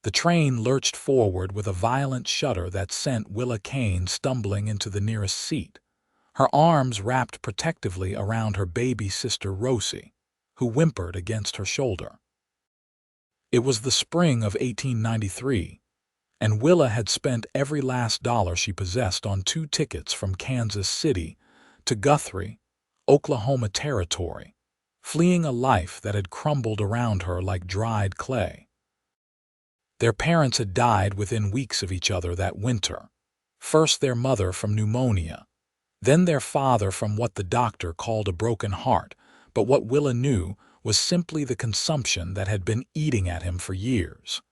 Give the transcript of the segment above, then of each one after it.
The train lurched forward with a violent shudder that sent Willa Kane stumbling into the nearest seat, her arms wrapped protectively around her baby sister Rosie, who whimpered against her shoulder. It was the spring of 1893, and Willa had spent every last dollar she possessed on 2 tickets from Kansas City to Guthrie, Oklahoma Territory, fleeing a life that had crumbled around her like dried clay. Their parents had died within weeks of each other that winter, first their mother from pneumonia, then their father from what the doctor called a broken heart, but what Willa knew was simply the consumption that had been eating at him for years.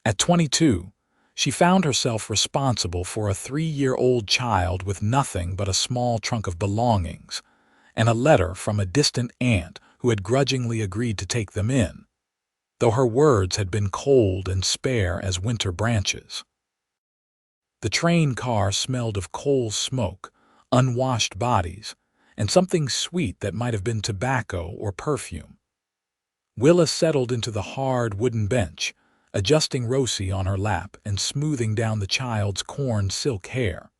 At 22, she found herself responsible for a 3-year-old child with nothing but a small trunk of belongings and a letter from a distant aunt who had grudgingly agreed to take them in, though her words had been cold and spare as winter branches. The train car smelled of coal smoke, unwashed bodies, and something sweet that might have been tobacco or perfume. Willa settled into the hard wooden bench, adjusting Rosie on her lap and smoothing down the child's corn silk hair.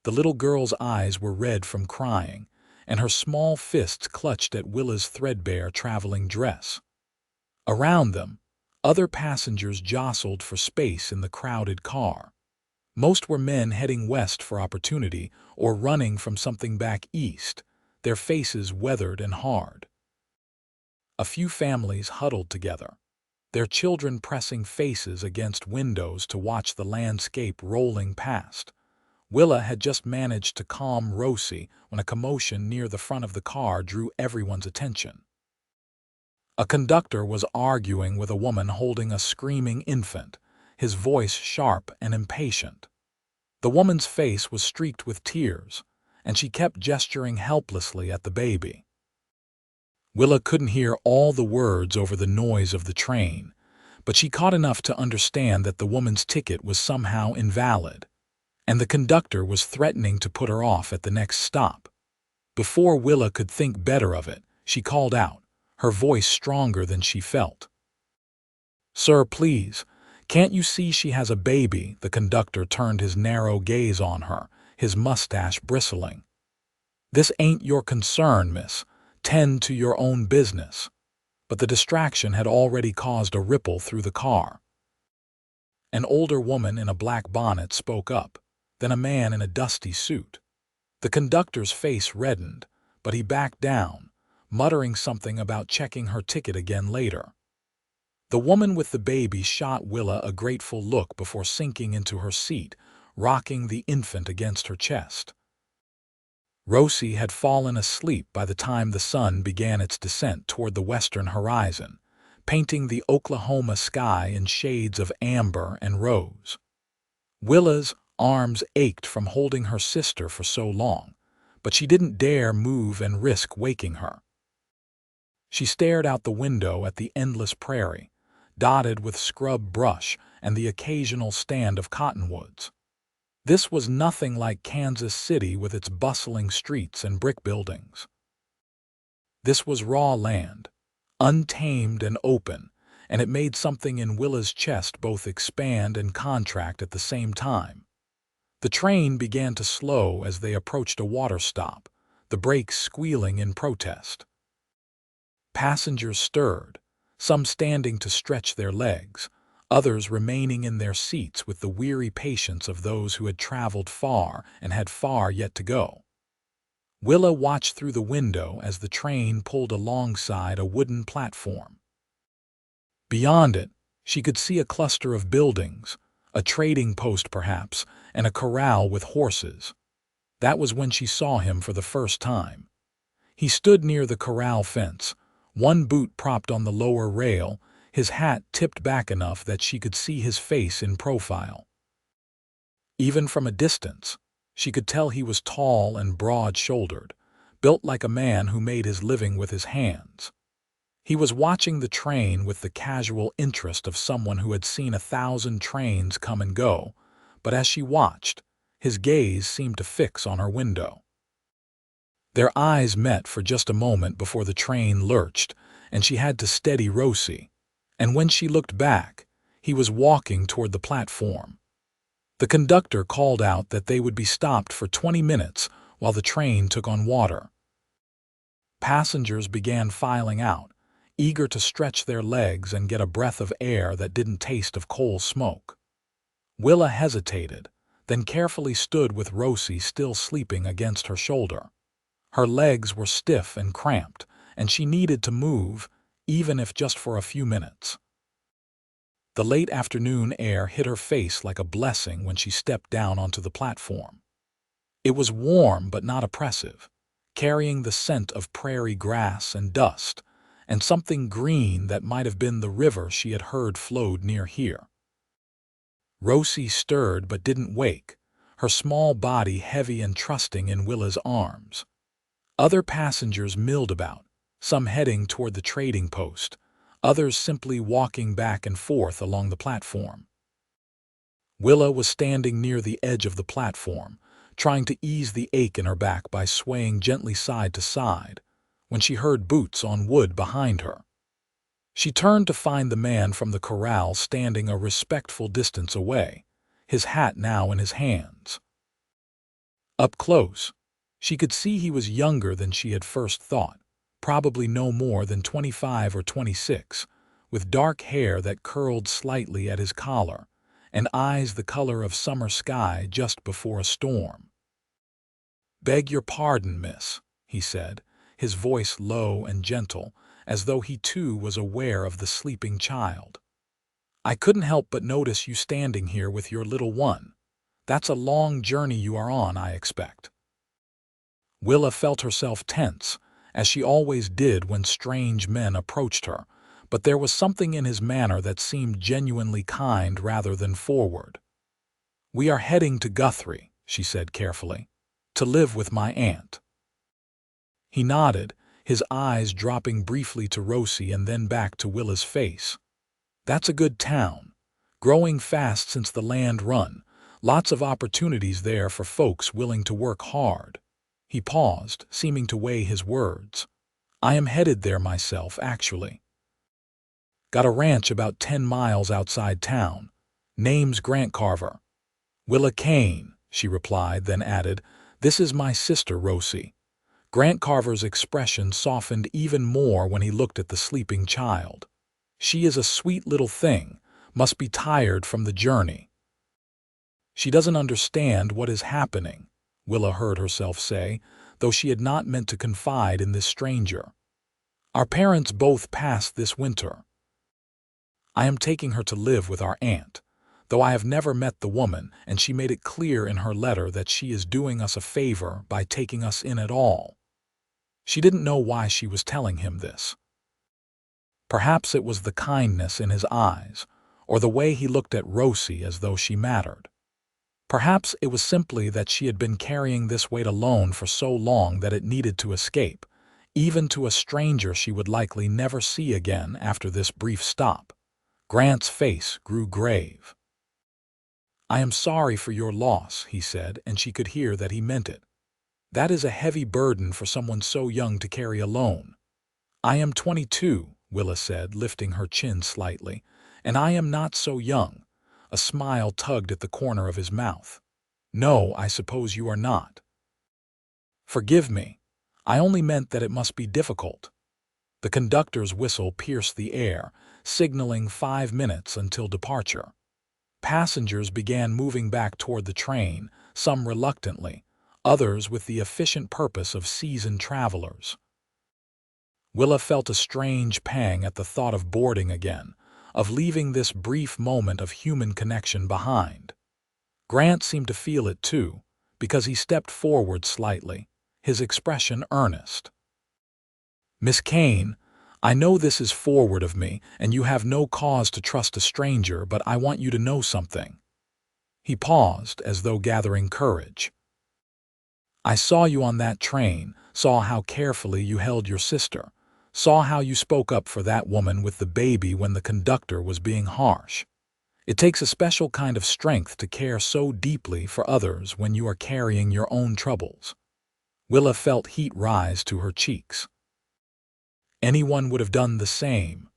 The little girl's eyes were red from crying, and her small fists clutched at Willa's threadbare traveling dress. Around them, other passengers jostled for space in the crowded car. Most were men heading west for opportunity or running from something back east, their faces weathered and hard. A few families huddled together, their children pressing faces against windows to watch the landscape rolling past. Willa had just managed to calm Rosie when a commotion near the front of the car drew everyone's attention. A conductor was arguing with a woman holding a screaming infant, his voice sharp and impatient. The woman's face was streaked with tears, and she kept gesturing helplessly at the baby. Willa couldn't hear all the words over the noise of the train, but she caught enough to understand that the woman's ticket was somehow invalid, and the conductor was threatening to put her off at the next stop. Before Willa could think better of it, she called out, her voice stronger than she felt. "Sir, please, can't you see she has a baby?" The conductor turned his narrow gaze on her, his mustache bristling. "This ain't your concern, miss. Tend to your own business." But the distraction had already caused a ripple through the car. An older woman in a black bonnet spoke up, then a man in a dusty suit. The conductor's face reddened, but he backed down, muttering something about checking her ticket again later. The woman with the baby shot Willa a grateful look before sinking into her seat, rocking the infant against her chest. Rosie had fallen asleep by the time the sun began its descent toward the western horizon, painting the Oklahoma sky in shades of amber and rose. Willa's arms ached from holding her sister for so long, but she didn't dare move and risk waking her. She stared out the window at the endless prairie, dotted with scrub brush and the occasional stand of cottonwoods. This was nothing like Kansas City with its bustling streets and brick buildings. This was raw land, untamed and open, and it made something in Willa's chest both expand and contract at the same time. The train began to slow as they approached a water stop, the brakes squealing in protest. Passengers stirred, some standing to stretch their legs, others remaining in their seats with the weary patience of those who had traveled far and had far yet to go. Willa watched through the window as the train pulled alongside a wooden platform. Beyond it, she could see a cluster of buildings, a trading post perhaps, and a corral with horses. That was when she saw him for the first time. He stood near the corral fence, one boot propped on the lower rail, his hat tipped back enough that she could see his face in profile. Even from a distance, she could tell he was tall and broad-shouldered, built like a man who made his living with his hands. He was watching the train with the casual interest of someone who had seen 1,000 trains come and go, but as she watched, his gaze seemed to fix on her window. Their eyes met for just a moment before the train lurched, and she had to steady Rosie, and when she looked back, he was walking toward the platform. The conductor called out that they would be stopped for 20 minutes while the train took on water. Passengers began filing out, eager to stretch their legs and get a breath of air that didn't taste of coal smoke. Willa hesitated, then carefully stood with Rosie still sleeping against her shoulder. Her legs were stiff and cramped, and she needed to move, even if just for a few minutes. The late afternoon air hit her face like a blessing when she stepped down onto the platform. It was warm but not oppressive, carrying the scent of prairie grass and dust, and something green that might have been the river she had heard flowed near here. Rosie stirred but didn't wake, her small body heavy and trusting in Willa's arms. Other passengers milled about, some heading toward the trading post, others simply walking back and forth along the platform. Willa was standing near the edge of the platform, trying to ease the ache in her back by swaying gently side to side, when she heard boots on wood behind her. She turned to find the man from the corral standing a respectful distance away, his hat now in his hands. Up close, she could see he was younger than she had first thought, probably no more than 25 or 26, with dark hair that curled slightly at his collar, and eyes the color of summer sky just before a storm. "Beg your pardon, miss," he said, his voice low and gentle, as though he too was aware of the sleeping child. "I couldn't help but notice you standing here with your little one. That's a long journey you are on, I expect." Willa felt herself tense, as she always did when strange men approached her, but there was something in his manner that seemed genuinely kind rather than forward. "We are heading to Guthrie," she said carefully, "to live with my aunt." He nodded, his eyes dropping briefly to Rosie and then back to Willa's face. "That's a good town. Growing fast since the land run. Lots of opportunities there for folks willing to work hard." He paused, seeming to weigh his words. "I am headed there myself, actually. Got a ranch about 10 miles outside town. Name's Grant Carver." "Willa Kane," she replied, then added, "This is my sister, Rosie." Grant Carver's expression softened even more when he looked at the sleeping child. "She is a sweet little thing, must be tired from the journey." "She doesn't understand what is happening," Willa heard herself say, though she had not meant to confide in this stranger. "Our parents both passed this winter. I am taking her to live with our aunt, though I have never met the woman, and she made it clear in her letter that she is doing us a favor by taking us in at all." She didn't know why she was telling him this. Perhaps it was the kindness in his eyes, or the way he looked at Rosie as though she mattered. Perhaps it was simply that she had been carrying this weight alone for so long that it needed to escape, even to a stranger she would likely never see again after this brief stop. Grant's face grew grave. "I am sorry for your loss," he said, and she could hear that he meant it. "That is a heavy burden for someone so young to carry alone." "I am 22, Willa said, lifting her chin slightly, "and I am not so young." A smile tugged at the corner of his mouth. "No, I suppose you are not." "Forgive me. I only meant that it must be difficult." The conductor's whistle pierced the air, signaling 5 minutes until departure. Passengers began moving back toward the train, some reluctantly, others with the efficient purpose of seasoned travelers. Willa felt a strange pang at the thought of boarding again, of leaving this brief moment of human connection behind. Grant seemed to feel it too, because he stepped forward slightly, his expression earnest. "Miss Kane, I know this is forward of me, and you have no cause to trust a stranger, but I want you to know something." He paused, as though gathering courage. "I saw you on that train, saw how carefully you held your sister, saw how you spoke up for that woman with the baby when the conductor was being harsh. It takes a special kind of strength to care so deeply for others when you are carrying your own troubles." Willa felt heat rise to her cheeks. Anyone would have done the same.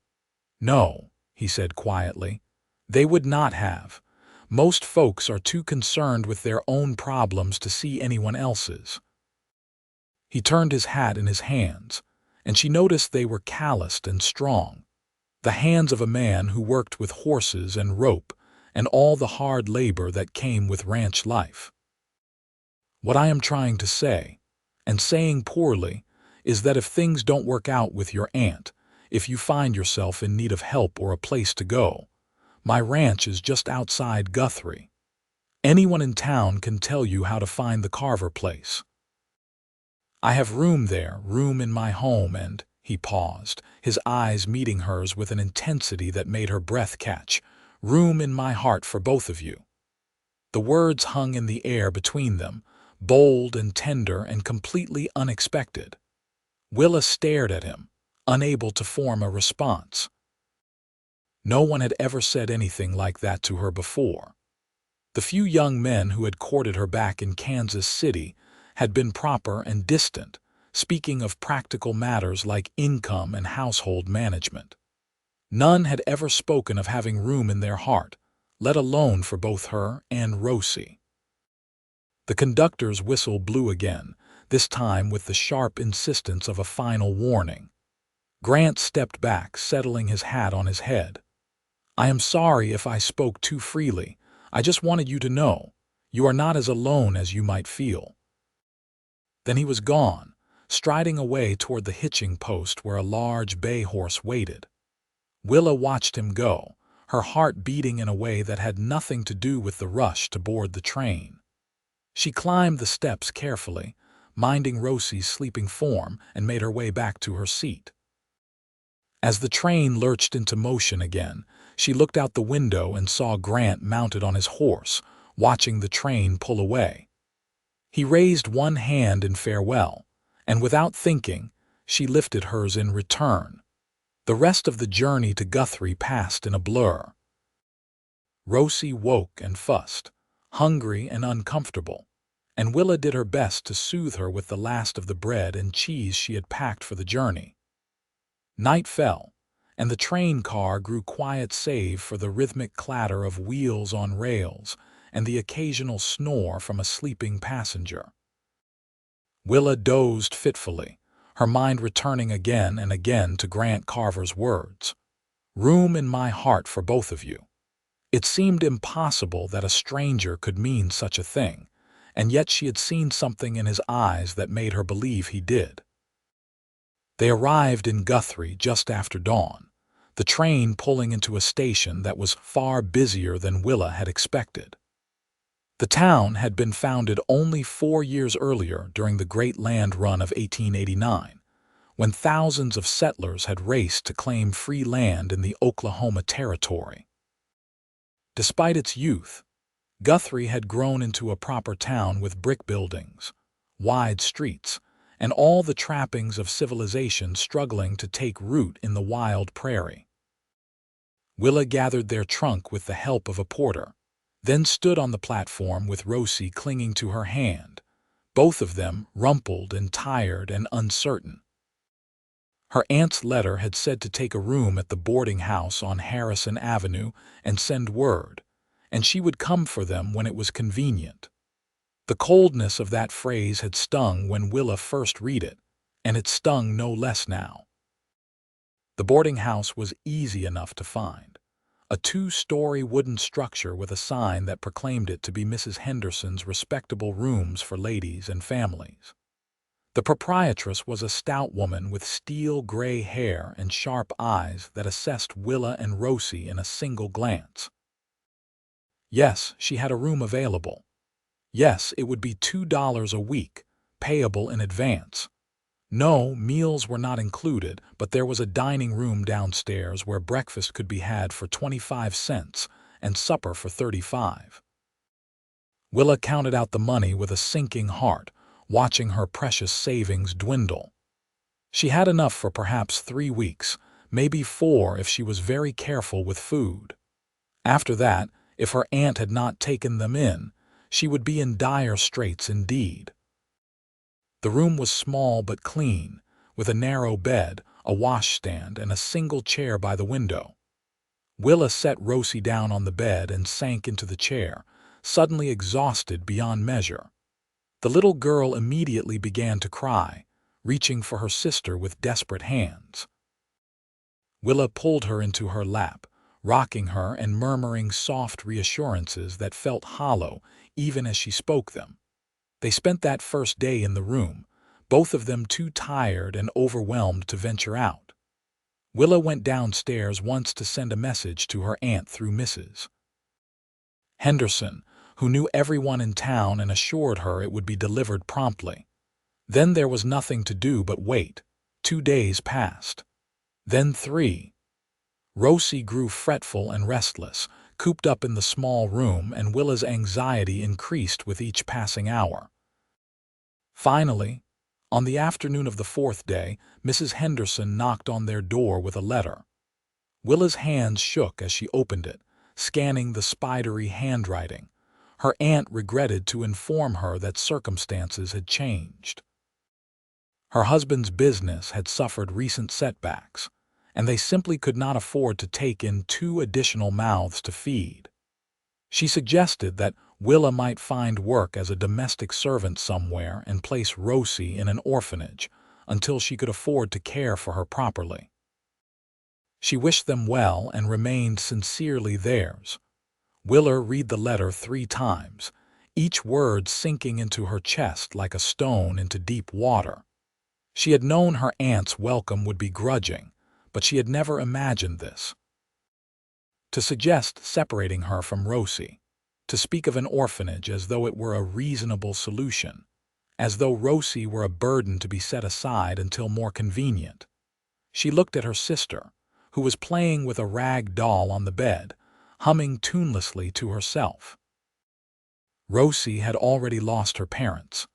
No, he said quietly. "They would not have. Most folks are too concerned with their own problems to see anyone else's." He turned his hat in his hands, and she noticed they were calloused and strong, the hands of a man who worked with horses and rope and all the hard labor that came with ranch life. "What I am trying to say, and saying poorly, is that if things don't work out with your aunt, if you find yourself in need of help or a place to go, my ranch is just outside Guthrie. Anyone in town can tell you how to find the Carver place. I have room there, room in my home, and—" He paused, his eyes meeting hers with an intensity that made her breath catch. "Room in my heart for both of you." The words hung in the air between them, bold and tender and completely unexpected. Willa stared at him, unable to form a response. No one had ever said anything like that to her before. The few young men who had courted her back in Kansas City had been proper and distant, speaking of practical matters like income and household management. None had ever spoken of having room in their heart, let alone for both her and Rosie. The conductor's whistle blew again, this time with the sharp insistence of a final warning. Grant stepped back, settling his hat on his head. "I am sorry if I spoke too freely. I just wanted you to know. You are not as alone as you might feel." Then he was gone, striding away toward the hitching post where a large bay horse waited. Willa watched him go, her heart beating in a way that had nothing to do with the rush to board the train. She climbed the steps carefully, minding Rosie's sleeping form, and made her way back to her seat. As the train lurched into motion again, she looked out the window and saw Grant mounted on his horse, watching the train pull away. He raised one hand in farewell, and without thinking, she lifted hers in return. The rest of the journey to Guthrie passed in a blur. Rosie woke and fussed, hungry and uncomfortable, and Willa did her best to soothe her with the last of the bread and cheese she had packed for the journey. Night fell, and the train car grew quiet save for the rhythmic clatter of wheels on rails and the occasional snore from a sleeping passenger. Willa dozed fitfully, her mind returning again and again to Grant Carver's words. "Room in my heart for both of you." It seemed impossible that a stranger could mean such a thing, and yet she had seen something in his eyes that made her believe he did. They arrived in Guthrie just after dawn, the train pulling into a station that was far busier than Willa had expected. The town had been founded only 4 years earlier during the Great Land Run of 1889, when thousands of settlers had raced to claim free land in the Oklahoma Territory. Despite its youth, Guthrie had grown into a proper town with brick buildings, wide streets, and all the trappings of civilization struggling to take root in the wild prairie. Willa gathered their trunk with the help of a porter, then stood on the platform with Rosie clinging to her hand, both of them rumpled and tired and uncertain. Her aunt's letter had said to take a room at the boarding house on Harrison Avenue and send word, and she would come for them when it was convenient. The coldness of that phrase had stung when Willa first read it, and it stung no less now. The boarding house was easy enough to find, a 2-story wooden structure with a sign that proclaimed it to be Mrs. Henderson's respectable rooms for ladies and families. The proprietress was a stout woman with steel gray hair and sharp eyes that assessed Willa and Rosie in a single glance. Yes, she had a room available. Yes, it would be $2 a week, payable in advance. No, meals were not included, but there was a dining room downstairs where breakfast could be had for 25 cents and supper for 35. Willa counted out the money with a sinking heart, watching her precious savings dwindle. She had enough for perhaps 3 weeks, maybe 4 if she was very careful with food. After that, if her aunt had not taken them in, she would be in dire straits indeed. The room was small but clean, with a narrow bed, a washstand, and a single chair by the window. Willa set Rosie down on the bed and sank into the chair, suddenly exhausted beyond measure. The little girl immediately began to cry, reaching for her sister with desperate hands. Willa pulled her into her lap, rocking her and murmuring soft reassurances that felt hollow even as she spoke them. They spent that first day in the room, both of them too tired and overwhelmed to venture out. Willa went downstairs once to send a message to her aunt through Mrs. Henderson, who knew everyone in town and assured her it would be delivered promptly. Then there was nothing to do but wait. 2 days passed. Then 3. Rosie grew fretful and restless, cooped up in the small room, and Willa's anxiety increased with each passing hour. Finally, on the afternoon of the 4th day, Mrs. Henderson knocked on their door with a letter. Willa's hands shook as she opened it, scanning the spidery handwriting. Her aunt regretted to inform her that circumstances had changed. Her husband's business had suffered recent setbacks, and they simply could not afford to take in 2 additional mouths to feed. She suggested that Willa might find work as a domestic servant somewhere and place Rosie in an orphanage until she could afford to care for her properly. She wished them well and remained sincerely theirs. Willa read the letter 3 times, each word sinking into her chest like a stone into deep water. She had known her aunt's welcome would be grudging, but she had never imagined this. To suggest separating her from Rosie, to speak of an orphanage as though it were a reasonable solution, as though Rosie were a burden to be set aside until more convenient. She looked at her sister, who was playing with a rag doll on the bed, humming tunelessly to herself. Rosie had already lost her parents.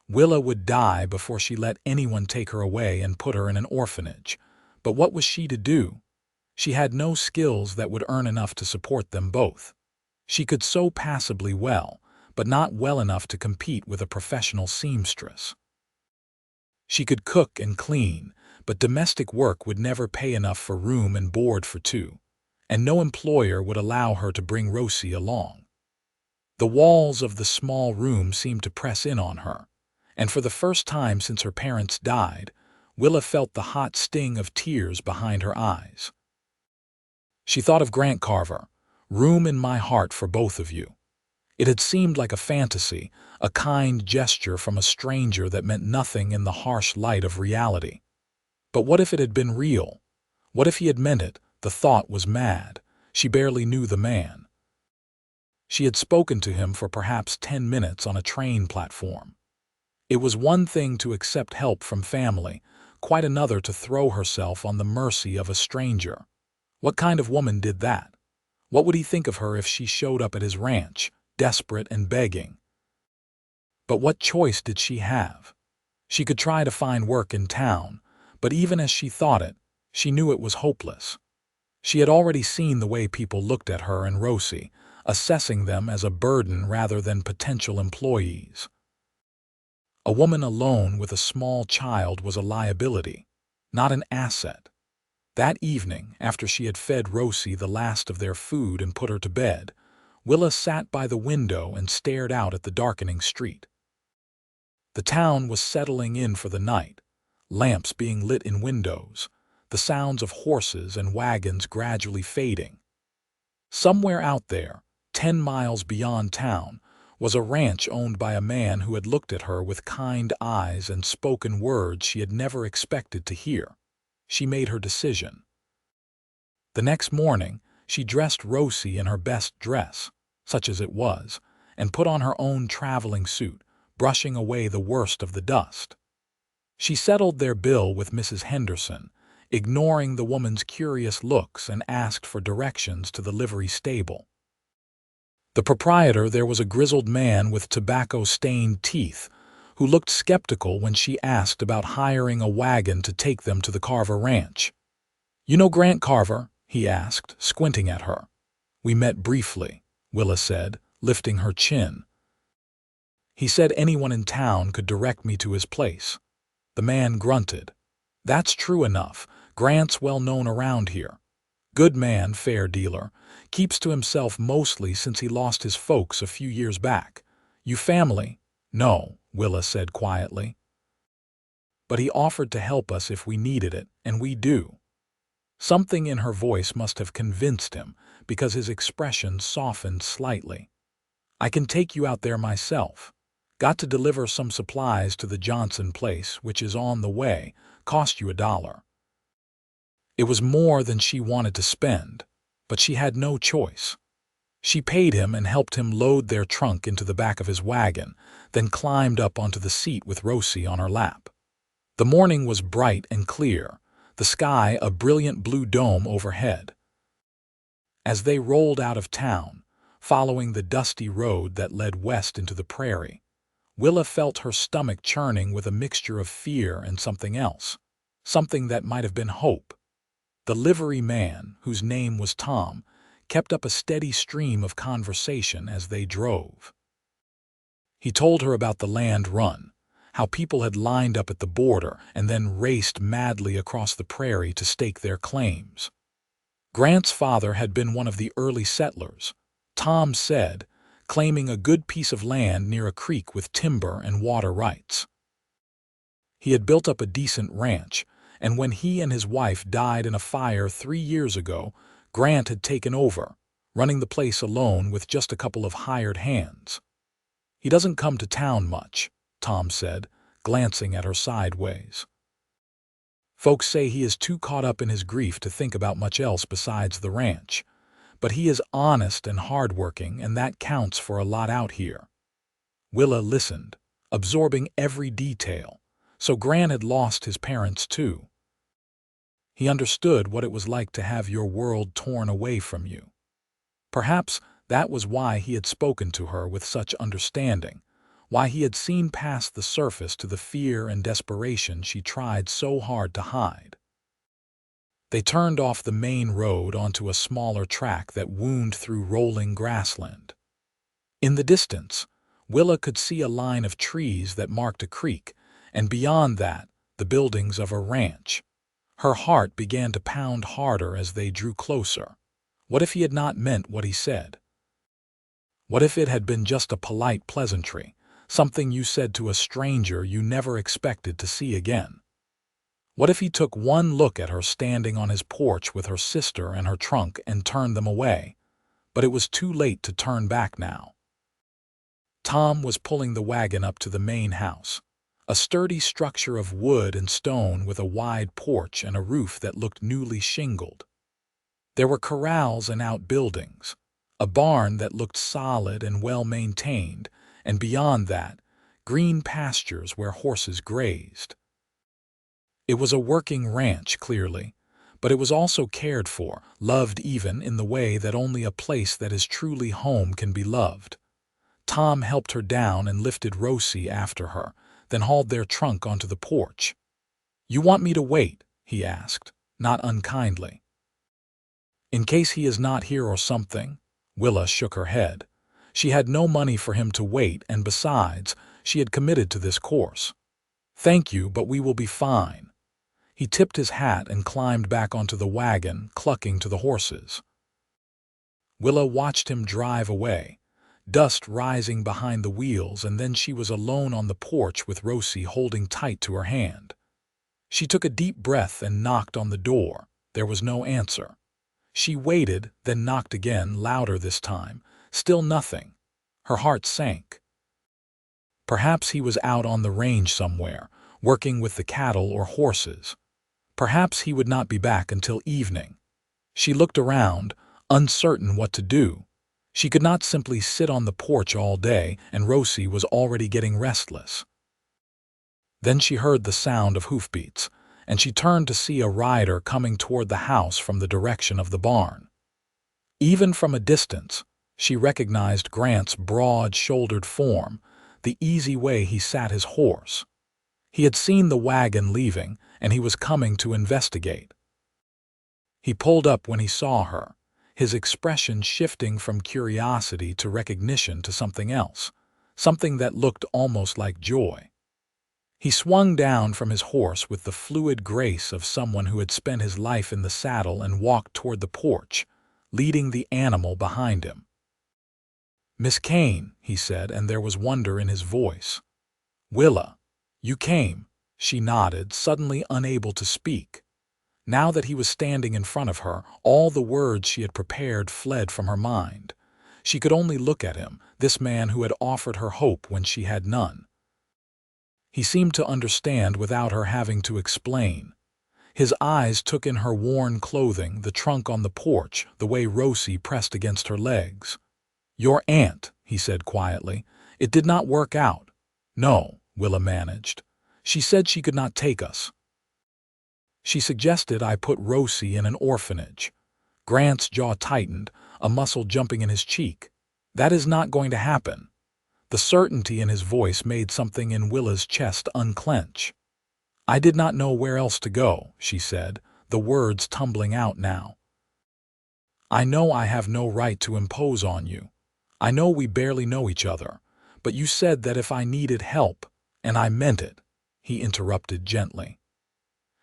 Willa would die before she let anyone take her away and put her in an orphanage. But what was she to do? She had no skills that would earn enough to support them both. She could sew passably well, but not well enough to compete with a professional seamstress. She could cook and clean, but domestic work would never pay enough for room and board for 2, and no employer would allow her to bring Rosie along. The walls of the small room seemed to press in on her, and for the first time since her parents died, Willa felt the hot sting of tears behind her eyes. She thought of Grant Carver, "Room in my heart for both of you." It had seemed like a fantasy, a kind gesture from a stranger that meant nothing in the harsh light of reality. But what if it had been real? What if he had meant it? The thought was mad. She barely knew the man. She had spoken to him for perhaps 10 minutes on a train platform. It was one thing to accept help from family, quite another to throw herself on the mercy of a stranger. What kind of woman did that? What would he think of her if she showed up at his ranch, desperate and begging? But what choice did she have? She could try to find work in town, but even as she thought it, she knew it was hopeless. She had already seen the way people looked at her and Rosie, assessing them as a burden rather than potential employees. A woman alone with a small child was a liability, not an asset. That evening, after she had fed Rosie the last of their food and put her to bed, Willa sat by the window and stared out at the darkening street. The town was settling in for the night, lamps being lit in windows, the sounds of horses and wagons gradually fading. Somewhere out there, 10 miles beyond town, was a ranch owned by a man who had looked at her with kind eyes and spoken words she had never expected to hear. She made her decision. The next morning, she dressed Rosie in her best dress, such as it was, and put on her own traveling suit, brushing away the worst of the dust. She settled their bill with Mrs. Henderson, ignoring the woman's curious looks, and asked for directions to the livery stable. The proprietor there was a grizzled man with tobacco-stained teeth, who looked skeptical when she asked about hiring a wagon to take them to the Carver ranch. "You know Grant Carver?" he asked, squinting at her. "We met briefly," Willa said, lifting her chin. "He said anyone in town could direct me to his place." The man grunted. "That's true enough. Grant's well known around here." Good man, fair dealer. Keeps to himself mostly since he lost his folks a few years back. You family? No, Willa said quietly. But he offered to help us if we needed it, and we do. Something in her voice must have convinced him, because his expression softened slightly. I can take you out there myself. Got to deliver some supplies to the Johnson place, which is on the way. Cost you $1. It was more than she wanted to spend, but she had no choice. She paid him and helped him load their trunk into the back of his wagon, then climbed up onto the seat with Rosie on her lap. The morning was bright and clear, the sky a brilliant blue dome overhead. As they rolled out of town, following the dusty road that led west into the prairie, Willa felt her stomach churning with a mixture of fear and something else, something that might have been hope. The livery man, whose name was Tom, kept up a steady stream of conversation as they drove. He told her about the land run, how people had lined up at the border and then raced madly across the prairie to stake their claims. Grant's father had been one of the early settlers, Tom said, claiming a good piece of land near a creek with timber and water rights. He had built up a decent ranch, and when he and his wife died in a fire 3 years ago, Grant had taken over, running the place alone with just a couple of hired hands. He doesn't come to town much, Tom said, glancing at her sideways. Folks say he is too caught up in his grief to think about much else besides the ranch, but he is honest and hardworking, and that counts for a lot out here. Willa listened, absorbing every detail. So Grant had lost his parents too. He understood what it was like to have your world torn away from you. Perhaps that was why he had spoken to her with such understanding, why he had seen past the surface to the fear and desperation she tried so hard to hide. They turned off the main road onto a smaller track that wound through rolling grassland. In the distance, Willa could see a line of trees that marked a creek, and beyond that, the buildings of a ranch. Her heart began to pound harder as they drew closer. What if he had not meant what he said? What if it had been just a polite pleasantry, something you said to a stranger you never expected to see again? What if he took one look at her standing on his porch with her sister and her trunk and turned them away? But it was too late to turn back now. Tom was pulling the wagon up to the main house, a sturdy structure of wood and stone with a wide porch and a roof that looked newly shingled. There were corrals and outbuildings, a barn that looked solid and well-maintained, and beyond that, green pastures where horses grazed. It was a working ranch, clearly, but it was also cared for, loved even in the way that only a place that is truly home can be loved. Tom helped her down and lifted Rosie after her, then hauled their trunk onto the porch. "You want me to wait?" he asked, not unkindly. "In case he is not here or something?" Willa shook her head. She had no money for him to wait, and besides, she had committed to this course. "Thank you, but we will be fine." He tipped his hat and climbed back onto the wagon, clucking to the horses. Willa watched him drive away, dust rising behind the wheels, and then she was alone on the porch with Rosie holding tight to her hand. She took a deep breath and knocked on the door. There was no answer. She waited, then knocked again, louder this time. Still nothing. Her heart sank. Perhaps he was out on the range somewhere, working with the cattle or horses. Perhaps he would not be back until evening. She looked around, uncertain what to do. She could not simply sit on the porch all day, and Rosie was already getting restless. Then she heard the sound of hoofbeats, and she turned to see a rider coming toward the house from the direction of the barn. Even from a distance, she recognized Grant's broad-shouldered form, the easy way he sat his horse. He had seen the wagon leaving, and he was coming to investigate. He pulled up when he saw her, his expression shifting from curiosity to recognition to something else, something that looked almost like joy. He swung down from his horse with the fluid grace of someone who had spent his life in the saddle and walked toward the porch, leading the animal behind him. "Miss Kane," he said, and there was wonder in his voice. "Willa, you came." She nodded, suddenly unable to speak. Now that he was standing in front of her, all the words she had prepared fled from her mind. She could only look at him, this man who had offered her hope when she had none. He seemed to understand without her having to explain. His eyes took in her worn clothing, the trunk on the porch, the way Rosie pressed against her legs. "Your aunt," he said quietly. "It did not work out." "No," Willa managed. "She said she could not take us. She suggested I put Rosie in an orphanage." Grant's jaw tightened, a muscle jumping in his cheek. "That is not going to happen." The certainty in his voice made something in Willa's chest unclench. "I did not know where else to go," she said, the words tumbling out now. "I know I have no right to impose on you. I know we barely know each other, but you said that if I needed help, and I meant it," he interrupted gently.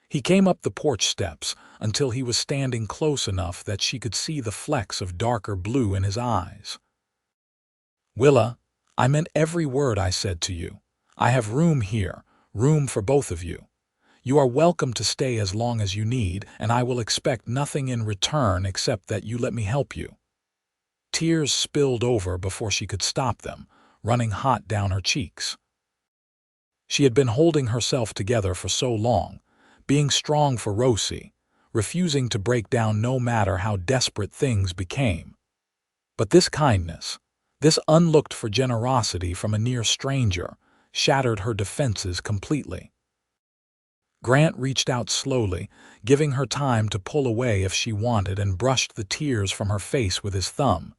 He came up the porch steps until he was standing close enough that she could see the flecks of darker blue in his eyes. "Willa, I meant every word I said to you. I have room here, room for both of you. You are welcome to stay as long as you need, and I will expect nothing in return except that you let me help you." Tears spilled over before she could stop them, running hot down her cheeks. She had been holding herself together for so long, being strong for Rosie, refusing to break down no matter how desperate things became. But this kindness, this unlooked-for generosity from a near stranger, shattered her defenses completely. Grant reached out slowly, giving her time to pull away if she wanted, and brushed the tears from her face with his thumb.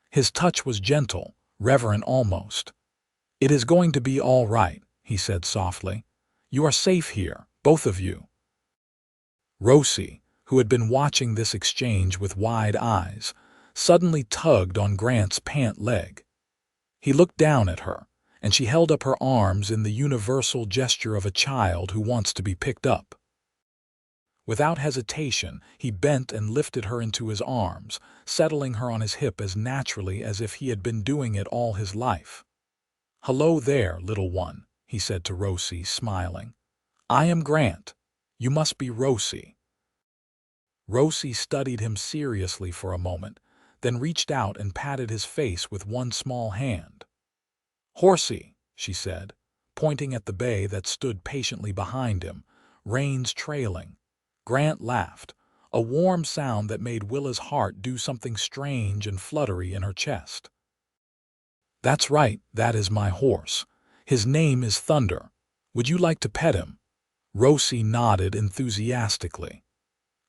His touch was gentle, reverent almost. "It is going to be all right," he said softly. "You are safe here, both of you." Rosie, who had been watching this exchange with wide eyes, suddenly tugged on Grant's pant leg. He looked down at her, and she held up her arms in the universal gesture of a child who wants to be picked up. Without hesitation, he bent and lifted her into his arms, settling her on his hip as naturally as if he had been doing it all his life. "Hello there, little one," he said to Rosie, smiling. "I am Grant. You must be Rosie." Rosie studied him seriously for a moment, then reached out and patted his face with one small hand. "Horsey," she said, pointing at the bay that stood patiently behind him, reins trailing. Grant laughed, a warm sound that made Willa's heart do something strange and fluttery in her chest. "That's right, that is my horse. His name is Thunder. Would you like to pet him?" Rosie nodded enthusiastically.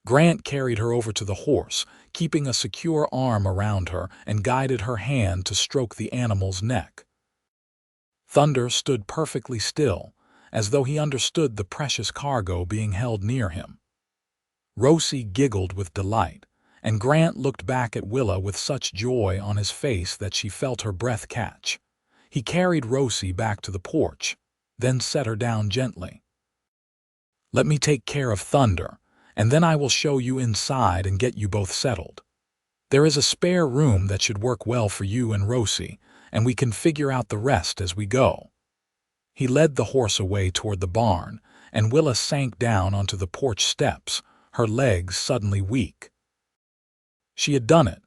Grant carried her over to the horse, keeping a secure arm around her, and guided her hand to stroke the animal's neck. Thunder stood perfectly still, as though he understood the precious cargo being held near him. Rosie giggled with delight, and Grant looked back at Willa with such joy on his face that she felt her breath catch. He carried Rosie back to the porch, then set her down gently. "Let me take care of Thunder, and then I will show you inside and get you both settled. There is a spare room that should work well for you and Rosie, and we can figure out the rest as we go." He led the horse away toward the barn, and Willa sank down onto the porch steps, her legs suddenly weak. She had done it.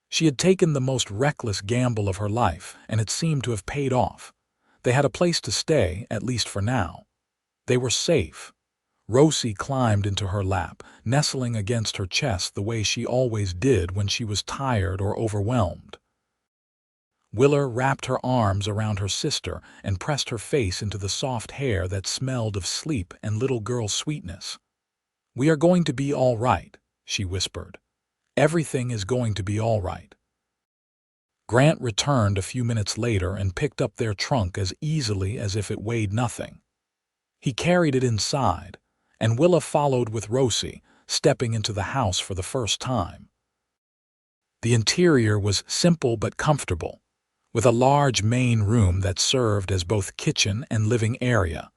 She had taken the most reckless gamble of her life, and it seemed to have paid off. They had a place to stay, at least for now. They were safe. Rosie climbed into her lap, nestling against her chest the way she always did when she was tired or overwhelmed. Willa wrapped her arms around her sister and pressed her face into the soft hair that smelled of sleep and little girl sweetness. "We are going to be all right," she whispered. "Everything is going to be all right." Grant returned a few minutes later and picked up their trunk as easily as if it weighed nothing. He carried it inside, and Willa followed with Rosie, stepping into the house for the first time. The interior was simple but comfortable, with a large main room that served as both kitchen and living area,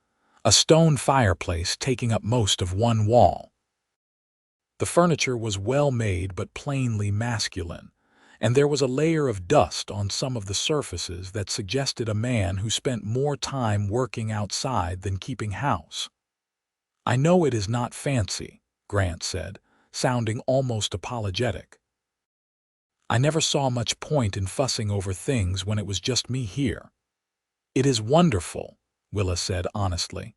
a stone fireplace taking up most of one wall. The furniture was well made but plainly masculine, and there was a layer of dust on some of the surfaces that suggested a man who spent more time working outside than keeping house. "I know it is not fancy," Grant said, sounding almost apologetic. "I never saw much point in fussing over things when it was just me here." "It is wonderful," Willa said honestly.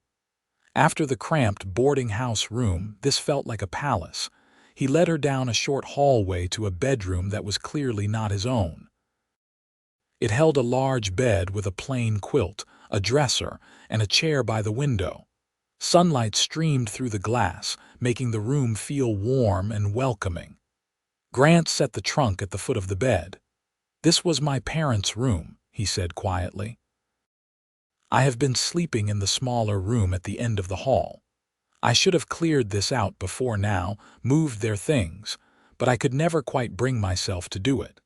After the cramped boarding house room, this felt like a palace. He led her down a short hallway to a bedroom that was clearly not his own. It held a large bed with a plain quilt, a dresser, and a chair by the window. Sunlight streamed through the glass, making the room feel warm and welcoming. Grant set the trunk at the foot of the bed. "This was my parents' room," he said quietly. "I have been sleeping in the smaller room at the end of the hall. I should have cleared this out before now, moved their things, but I could never quite bring myself to do it."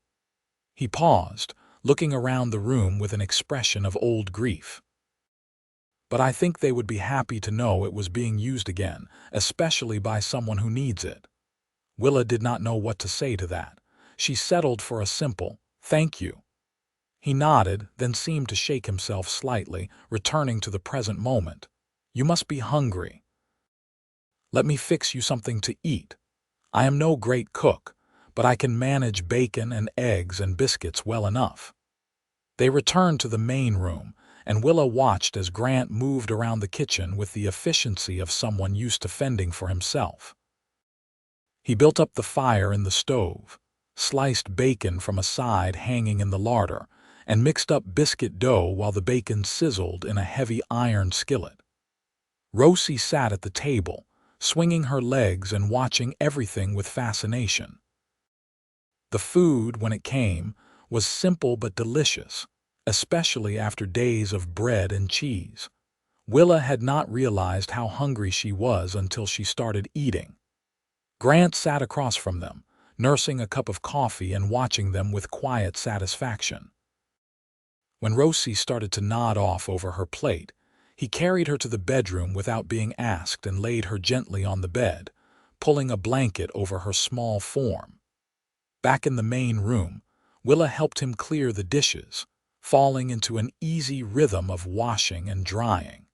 He paused, looking around the room with an expression of old grief. "But I think they would be happy to know it was being used again, especially by someone who needs it." Willa did not know what to say to that. She settled for a simple, "Thank you." He nodded, then seemed to shake himself slightly, returning to the present moment. "You must be hungry. Let me fix you something to eat. I am no great cook, but I can manage bacon and eggs and biscuits well enough." They returned to the main room, and Willa watched as Grant moved around the kitchen with the efficiency of someone used to fending for himself. He built up the fire in the stove, sliced bacon from a side hanging in the larder, and mixed up biscuit dough while the bacon sizzled in a heavy iron skillet. Rosie sat at the table, swinging her legs and watching everything with fascination. The food, when it came, was simple but delicious, especially after days of bread and cheese. Willa had not realized how hungry she was until she started eating. Grant sat across from them, nursing a cup of coffee and watching them with quiet satisfaction. When Rosie started to nod off over her plate, he carried her to the bedroom without being asked and laid her gently on the bed, pulling a blanket over her small form. Back in the main room, Willa helped him clear the dishes, falling into an easy rhythm of washing and drying.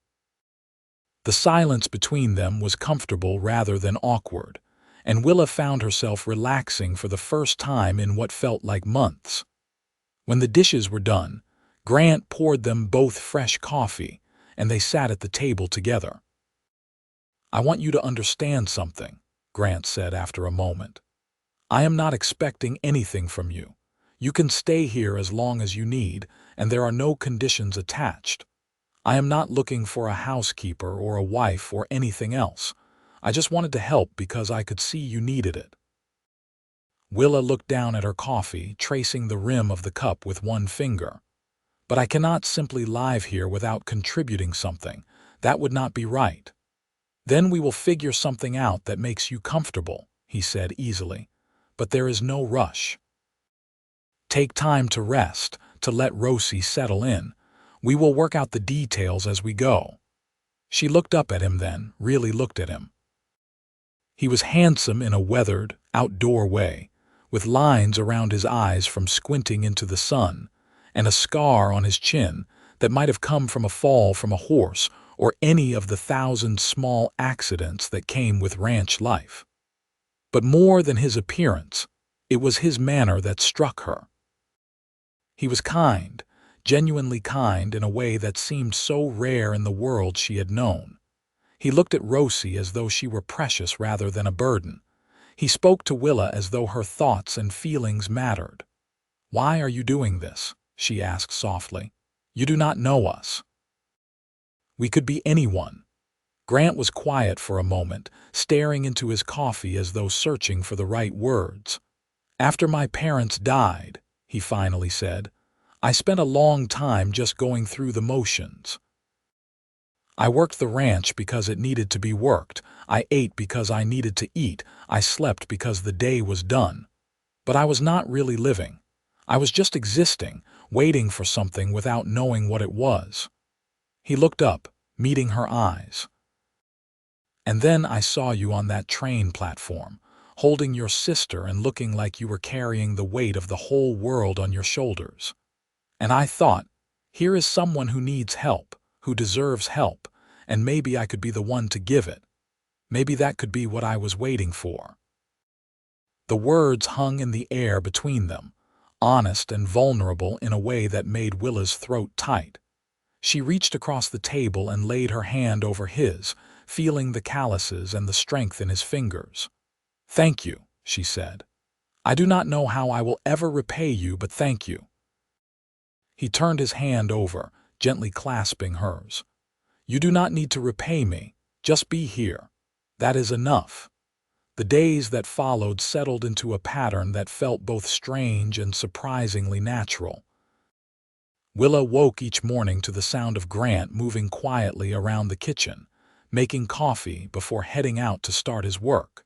The silence between them was comfortable rather than awkward, and Willa found herself relaxing for the first time in what felt like months. When the dishes were done, Grant poured them both fresh coffee, and they sat at the table together. "I want you to understand something," Grant said after a moment. "I am not expecting anything from you. You can stay here as long as you need, and there are no conditions attached. I am not looking for a housekeeper or a wife or anything else. I just wanted to help because I could see you needed it." Willa looked down at her coffee, tracing the rim of the cup with one finger. "But I cannot simply live here without contributing something. That would not be right." "Then we will figure something out that makes you comfortable," he said easily. "But there is no rush. Take time to rest, to let Rosie settle in. We will work out the details as we go." She looked up at him then, really looked at him. He was handsome in a weathered, outdoor way, with lines around his eyes from squinting into the sun, and a scar on his chin that might have come from a fall from a horse or any of the 1,000 small accidents that came with ranch life. But more than his appearance, it was his manner that struck her. He was kind, genuinely kind in a way that seemed so rare in the world she had known. He looked at Rosie as though she were precious rather than a burden. He spoke to Willa as though her thoughts and feelings mattered. "Why are you doing this?" she asked softly. "You do not know us." "We could be anyone." Grant was quiet for a moment, staring into his coffee as though searching for the right words. "After my parents died," he finally said, "I spent a long time just going through the motions. I worked the ranch because it needed to be worked. I ate because I needed to eat. I slept because the day was done. But I was not really living. I was just existing, waiting for something without knowing what it was." He looked up, meeting her eyes. "And then I saw you on that train platform, holding your sister and looking like you were carrying the weight of the whole world on your shoulders. And I thought, here is someone who needs help, who deserves help, and maybe I could be the one to give it. Maybe that could be what I was waiting for." The words hung in the air between them, honest and vulnerable in a way that made Willa's throat tight. She reached across the table and laid her hand over his, feeling the calluses and the strength in his fingers. "Thank you," she said. "I do not know how I will ever repay you, but thank you." He turned his hand over, gently clasping hers. "You do not need to repay me. Just be here. That is enough." The days that followed settled into a pattern that felt both strange and surprisingly natural. Willa woke each morning to the sound of Grant moving quietly around the kitchen, making coffee before heading out to start his work.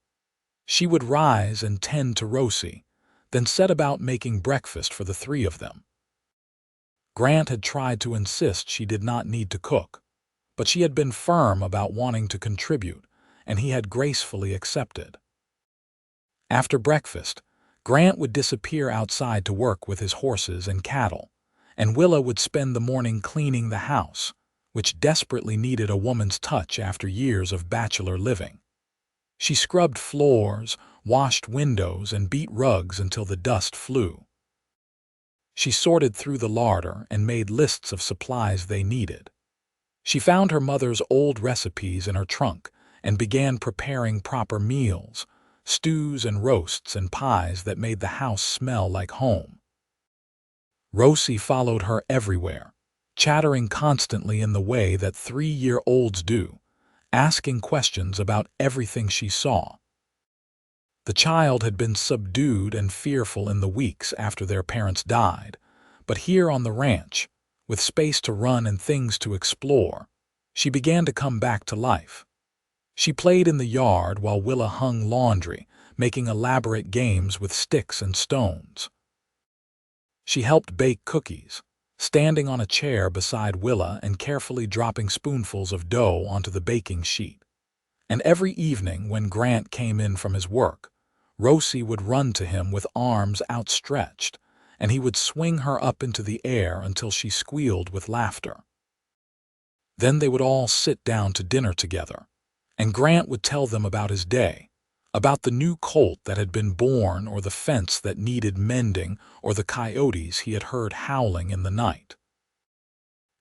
She would rise and tend to Rosie, then set about making breakfast for the three of them. Grant had tried to insist she did not need to cook, but she had been firm about wanting to contribute, and he had gracefully accepted. After breakfast, Grant would disappear outside to work with his horses and cattle, and Willa would spend the morning cleaning the house, which desperately needed a woman's touch after years of bachelor living. She scrubbed floors, washed windows, and beat rugs until the dust flew. She sorted through the larder and made lists of supplies they needed. She found her mother's old recipes in her trunk and began preparing proper meals, stews and roasts and pies that made the house smell like home. Rosie followed her everywhere, chattering constantly in the way that 3-year-olds do, asking questions about everything she saw. The child had been subdued and fearful in the weeks after their parents died, but here on the ranch, with space to run and things to explore, she began to come back to life. She played in the yard while Willa hung laundry, making elaborate games with sticks and stones. She helped bake cookies, standing on a chair beside Willa and carefully dropping spoonfuls of dough onto the baking sheet. And every evening when Grant came in from his work, Rosie would run to him with arms outstretched, and he would swing her up into the air until she squealed with laughter. Then they would all sit down to dinner together, and Grant would tell them about his day, about the new colt that had been born or the fence that needed mending or the coyotes he had heard howling in the night.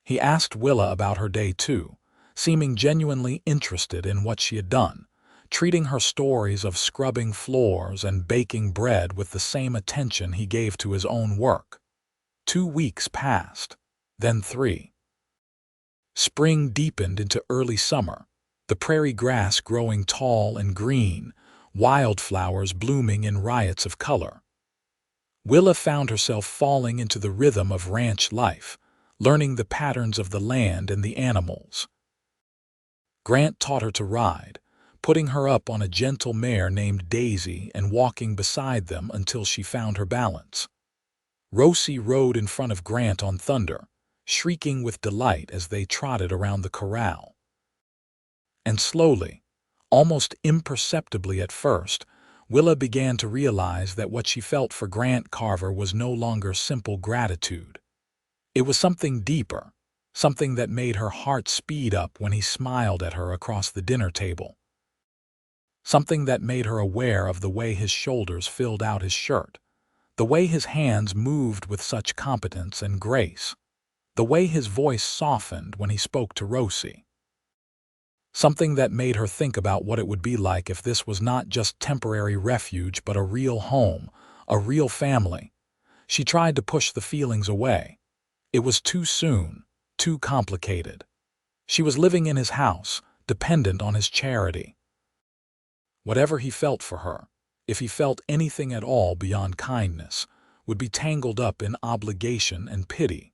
He asked Willa about her day too, seeming genuinely interested in what she had done, treating her stories of scrubbing floors and baking bread with the same attention he gave to his own work. 2 weeks passed, then 3. Spring deepened into early summer, the prairie grass growing tall and green, wildflowers blooming in riots of color. Willa found herself falling into the rhythm of ranch life, learning the patterns of the land and the animals. Grant taught her to ride, putting her up on a gentle mare named Daisy and walking beside them until she found her balance. Rosie rode in front of Grant on Thunder, shrieking with delight as they trotted around the corral. And slowly, almost imperceptibly at first, Willa began to realize that what she felt for Grant Carver was no longer simple gratitude. It was something deeper, something that made her heart speed up when he smiled at her across the dinner table. Something that made her aware of the way his shoulders filled out his shirt, the way his hands moved with such competence and grace, the way his voice softened when he spoke to Rosie. Something that made her think about what it would be like if this was not just temporary refuge but a real home, a real family. She tried to push the feelings away. It was too soon, too complicated. She was living in his house, dependent on his charity. Whatever he felt for her, if he felt anything at all beyond kindness, would be tangled up in obligation and pity.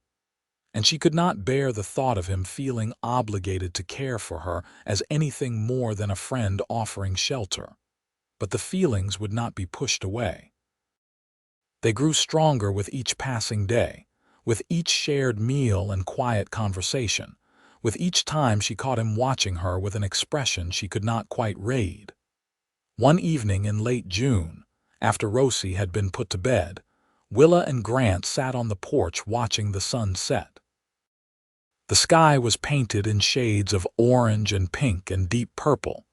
And she could not bear the thought of him feeling obligated to care for her as anything more than a friend offering shelter. But the feelings would not be pushed away. They grew stronger with each passing day, with each shared meal and quiet conversation, with each time she caught him watching her with an expression she could not quite read. One evening in late June, after Rosie had been put to bed, Willa and Grant sat on the porch watching the sun set. The sky was painted in shades of orange and pink and deep purple,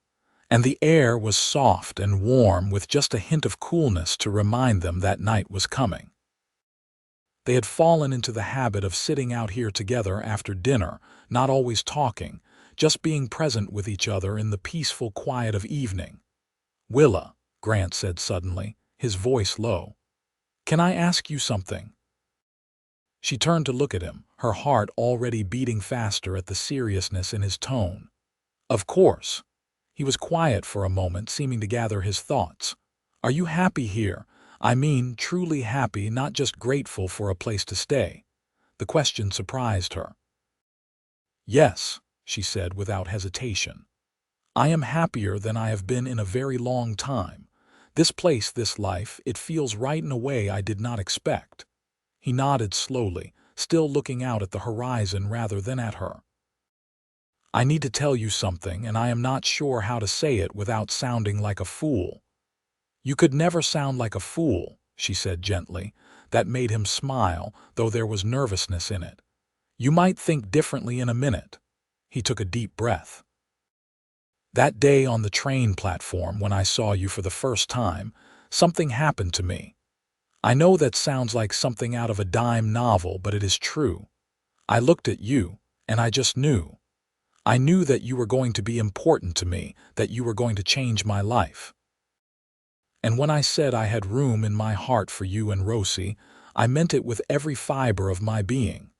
and the air was soft and warm with just a hint of coolness to remind them that night was coming. They had fallen into the habit of sitting out here together after dinner, not always talking, just being present with each other in the peaceful quiet of evening. "Willa," Grant said suddenly, his voice low, "can I ask you something?" She turned to look at him, her heart already beating faster at the seriousness in his tone. "Of course." He was quiet for a moment, seeming to gather his thoughts. "Are you happy here? I mean, truly happy, not just grateful for a place to stay." The question surprised her. "Yes," she said without hesitation. "I am happier than I have been in a very long time. This place, this life, it feels right in a way I did not expect." He nodded slowly, still looking out at the horizon rather than at her. "I need to tell you something, and I am not sure how to say it without sounding like a fool." "You could never sound like a fool," she said gently. That made him smile, though there was nervousness in it. "You might think differently in a minute." He took a deep breath. "That day on the train platform when I saw you for the first time, something happened to me. I know that sounds like something out of a dime novel, but it is true. I looked at you, and I just knew. I knew that you were going to be important to me, that you were going to change my life. And when I said I had room in my heart for you and Rosie, I meant it with every fiber of my being."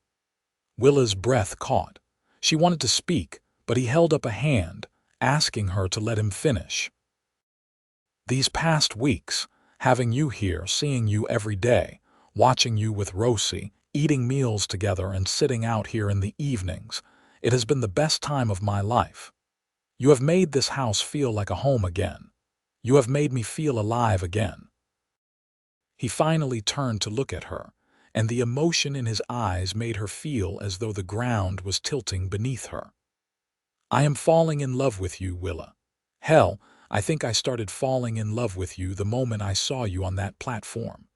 Willa's breath caught. She wanted to speak, but he held up a hand, asking her to let him finish. "These past weeks, having you here, seeing you every day, watching you with Rosie, eating meals together and sitting out here in the evenings, it has been the best time of my life. You have made this house feel like a home again. You have made me feel alive again." He finally turned to look at her, and the emotion in his eyes made her feel as though the ground was tilting beneath her. "I am falling in love with you, Willa. Hell, I think I started falling in love with you the moment I saw you on that platform.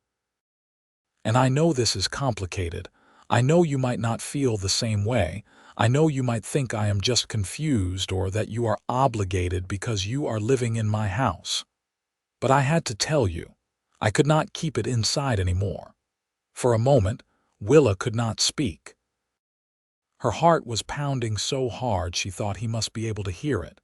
And I know this is complicated. I know you might not feel the same way. I know you might think I am just confused or that you are obligated because you are living in my house. But I had to tell you. I could not keep it inside anymore." For a moment, Willa could not speak. Her heart was pounding so hard she thought he must be able to hear it.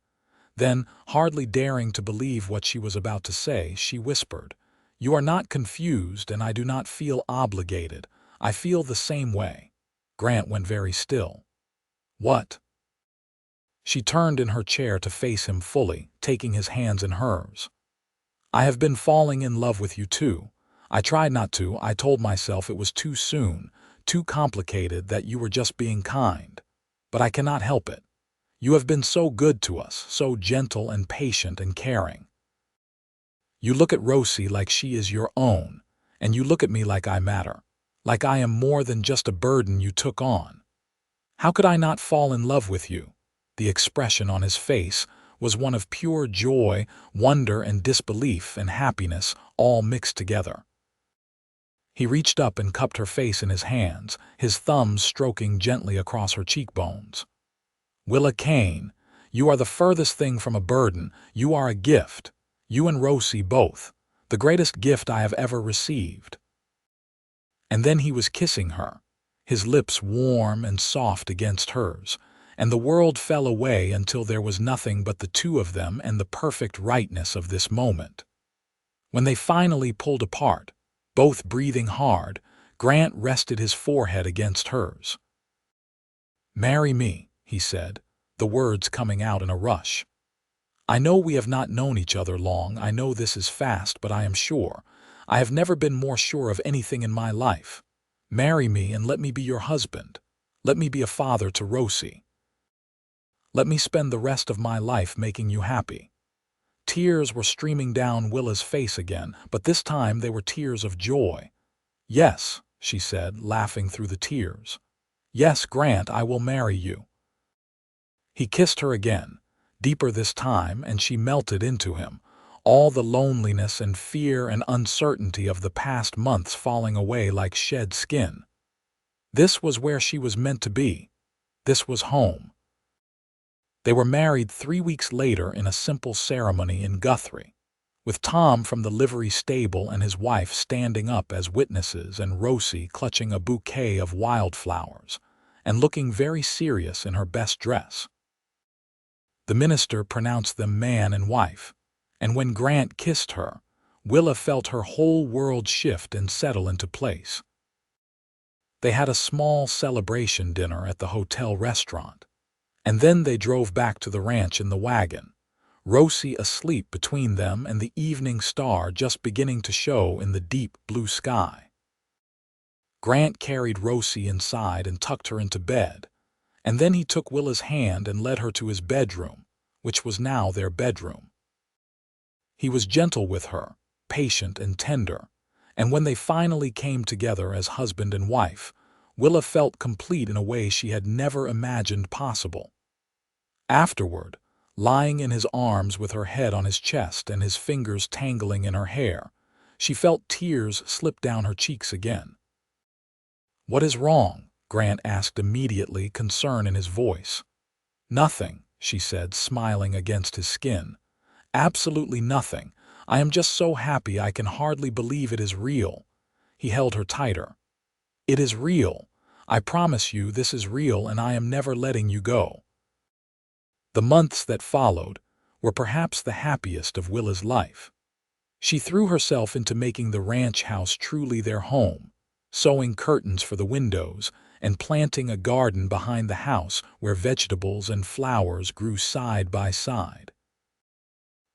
Then, hardly daring to believe what she was about to say, she whispered, "You are not confused, and I do not feel obligated. I feel the same way." Grant went very still. "What?" She turned in her chair to face him fully, taking his hands in hers. "I have been falling in love with you too. I tried not to. I told myself it was too soon, too complicated, that you were just being kind. But I cannot help it. You have been so good to us, so gentle and patient and caring. You look at Rosie like she is your own, and you look at me like I matter, like I am more than just a burden you took on. How could I not fall in love with you?" The expression on his face was one of pure joy, wonder and disbelief and happiness, all mixed together. He reached up and cupped her face in his hands, his thumbs stroking gently across her cheekbones. "Willa Kane, you are the furthest thing from a burden. You are a gift. You and Rosie both. The greatest gift I have ever received." And then he was kissing her, his lips warm and soft against hers, and the world fell away until there was nothing but the two of them and the perfect rightness of this moment. When they finally pulled apart, both breathing hard, Grant rested his forehead against hers. "Marry me," he said, the words coming out in a rush. "I know we have not known each other long. I know this is fast, but I am sure. I have never been more sure of anything in my life. Marry me and let me be your husband. Let me be a father to Rosie. Let me spend the rest of my life making you happy." Tears were streaming down Willa's face again, but this time they were tears of joy. "Yes," she said, laughing through the tears. "Yes, Grant, I will marry you." He kissed her again, deeper this time, and she melted into him, all the loneliness and fear and uncertainty of the past months falling away like shed skin. This was where she was meant to be. This was home. They were married 3 weeks later in a simple ceremony in Guthrie, with Tom from the livery stable and his wife standing up as witnesses and Rosie clutching a bouquet of wildflowers and looking very serious in her best dress. The minister pronounced them man and wife, and when Grant kissed her, Willa felt her whole world shift and settle into place. They had a small celebration dinner at the hotel restaurant, and then they drove back to the ranch in the wagon, Rosie asleep between them and the evening star just beginning to show in the deep blue sky. Grant carried Rosie inside and tucked her into bed, and then he took Willa's hand and led her to his bedroom, which was now their bedroom. He was gentle with her, patient and tender, and when they finally came together as husband and wife, Willa felt complete in a way she had never imagined possible. Afterward, lying in his arms with her head on his chest and his fingers tangling in her hair, she felt tears slip down her cheeks again. "What is wrong?" Grant asked immediately, concern in his voice. "Nothing," she said, smiling against his skin. "Absolutely nothing. I am just so happy I can hardly believe it is real." He held her tighter. "It is real. I promise you this is real, and I am never letting you go." The months that followed were perhaps the happiest of Willa's life. She threw herself into making the ranch house truly their home, sewing curtains for the windows and planting a garden behind the house where vegetables and flowers grew side by side.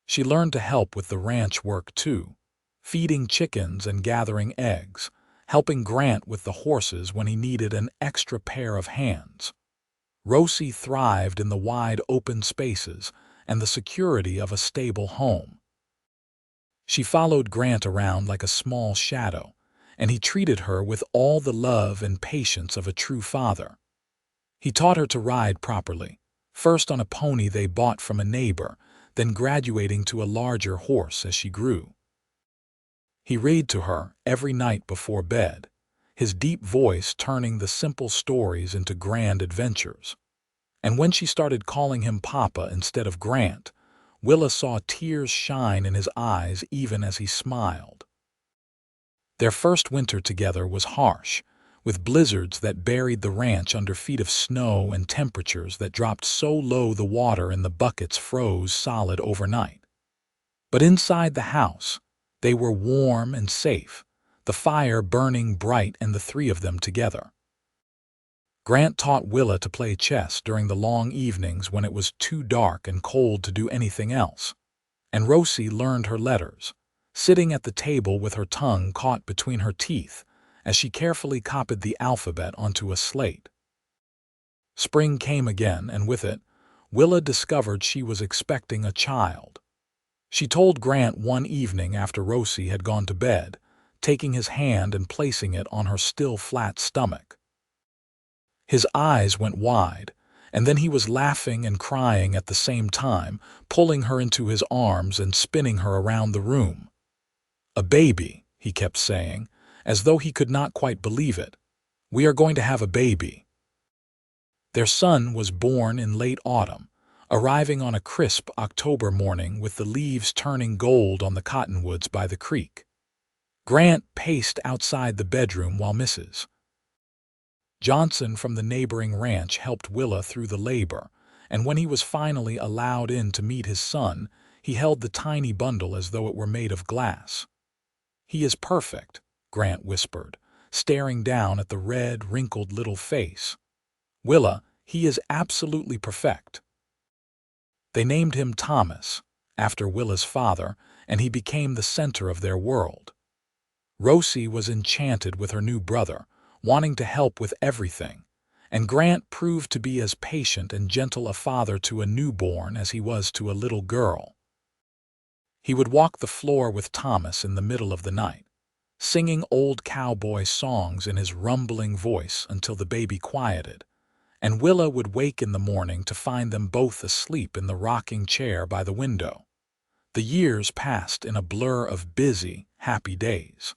She learned to help with the ranch work too, feeding chickens and gathering eggs, helping Grant with the horses when he needed an extra pair of hands. Rosie thrived in the wide open spaces and the security of a stable home. She followed Grant around like a small shadow, and he treated her with all the love and patience of a true father. He taught her to ride properly, first on a pony they bought from a neighbor, then graduating to a larger horse as she grew. He read to her every night before bed, his deep voice turning the simple stories into grand adventures. And when she started calling him Papa instead of Grant, Willa saw tears shine in his eyes even as he smiled. Their first winter together was harsh, with blizzards that buried the ranch under feet of snow and temperatures that dropped so low the water in the buckets froze solid overnight. But inside the house, they were warm and safe, the fire burning bright and the three of them together. Grant taught Willa to play chess during the long evenings when it was too dark and cold to do anything else, and Rosie learned her letters, sitting at the table with her tongue caught between her teeth as she carefully copied the alphabet onto a slate. Spring came again, and with it, Willa discovered she was expecting a child. She told Grant one evening after Rosie had gone to bed, taking his hand and placing it on her still flat stomach. His eyes went wide, and then he was laughing and crying at the same time, pulling her into his arms and spinning her around the room. "A baby," he kept saying, as though he could not quite believe it. "We are going to have a baby." Their son was born in late autumn, arriving on a crisp October morning with the leaves turning gold on the cottonwoods by the creek. Grant paced outside the bedroom while Mrs. Johnson from the neighboring ranch helped Willa through the labor, and when he was finally allowed in to meet his son, he held the tiny bundle as though it were made of glass. "He is perfect," Grant whispered, staring down at the red, wrinkled little face. "Willa, he is absolutely perfect." They named him Thomas, after Willa's father, and he became the center of their world. Rosie was enchanted with her new brother, wanting to help with everything, and Grant proved to be as patient and gentle a father to a newborn as he was to a little girl. He would walk the floor with Thomas in the middle of the night, singing old cowboy songs in his rumbling voice until the baby quieted, and Willa would wake in the morning to find them both asleep in the rocking chair by the window. The years passed in a blur of busy, happy days.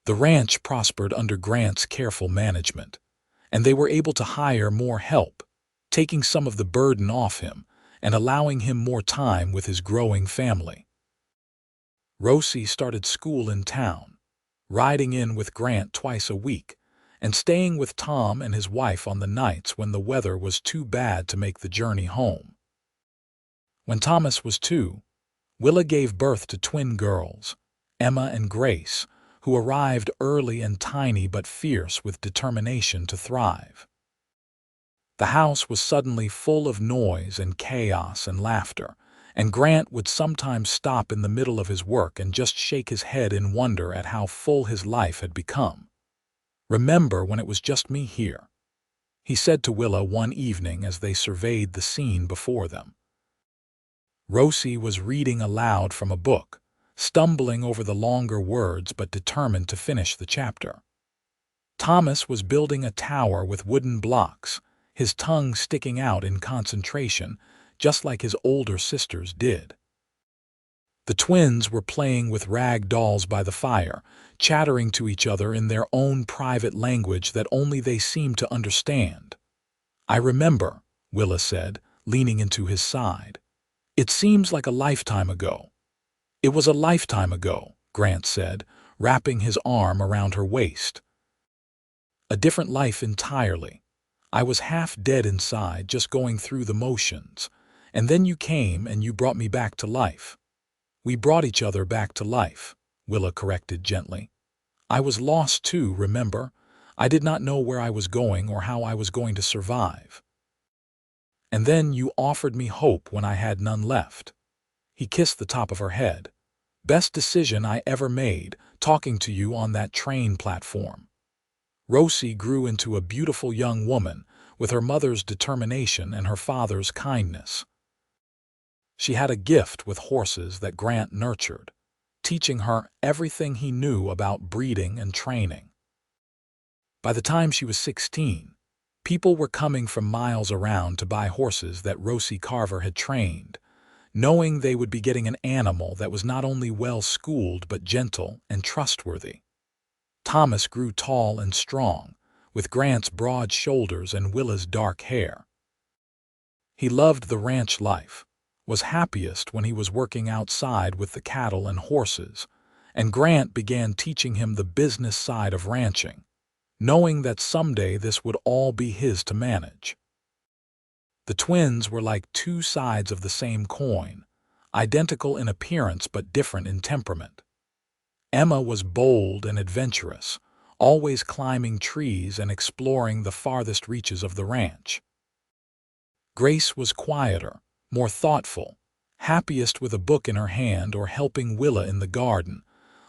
The ranch prospered under Grant's careful management, and they were able to hire more help, taking some of the burden off him and allowing him more time with his growing family. Rosie started school in town, riding in with Grant twice a week, and staying with Tom and his wife on the nights when the weather was too bad to make the journey home. When Thomas was 2, Willa gave birth to twin girls, Emma and Grace, who arrived early and tiny but fierce with determination to thrive. The house was suddenly full of noise and chaos and laughter, and Grant would sometimes stop in the middle of his work and just shake his head in wonder at how full his life had become. "Remember when it was just me here?" he said to Willa one evening as they surveyed the scene before them. Rosie was reading aloud from a book, stumbling over the longer words but determined to finish the chapter. Thomas was building a tower with wooden blocks, his tongue sticking out in concentration, just like his older sisters did. The twins were playing with rag dolls by the fire, chattering to each other in their own private language that only they seemed to understand. "I remember," Willa said, leaning into his side. "It seems like a lifetime ago." "It was a lifetime ago," Grant said, wrapping his arm around her waist. "A different life entirely. I was half dead inside, just going through the motions. And then you came and you brought me back to life." "We brought each other back to life," Willa corrected gently. "I was lost too, remember? I did not know where I was going or how I was going to survive. And then you offered me hope when I had none left." He kissed the top of her head. "Best decision I ever made, talking to you on that train platform." Rosie grew into a beautiful young woman with her mother's determination and her father's kindness. She had a gift with horses that Grant nurtured, teaching her everything he knew about breeding and training. By the time she was 16, people were coming from miles around to buy horses that Rosie Carver had trained, knowing they would be getting an animal that was not only well-schooled but gentle and trustworthy. Thomas grew tall and strong, with Grant's broad shoulders and Willa's dark hair. He loved the ranch life, was happiest when he was working outside with the cattle and horses, and Grant began teaching him the business side of ranching, knowing that someday this would all be his to manage. The twins were like two sides of the same coin, identical in appearance but different in temperament. Emma was bold and adventurous, always climbing trees and exploring the farthest reaches of the ranch. Grace was quieter, more thoughtful, happiest with a book in her hand or helping Willa in the garden.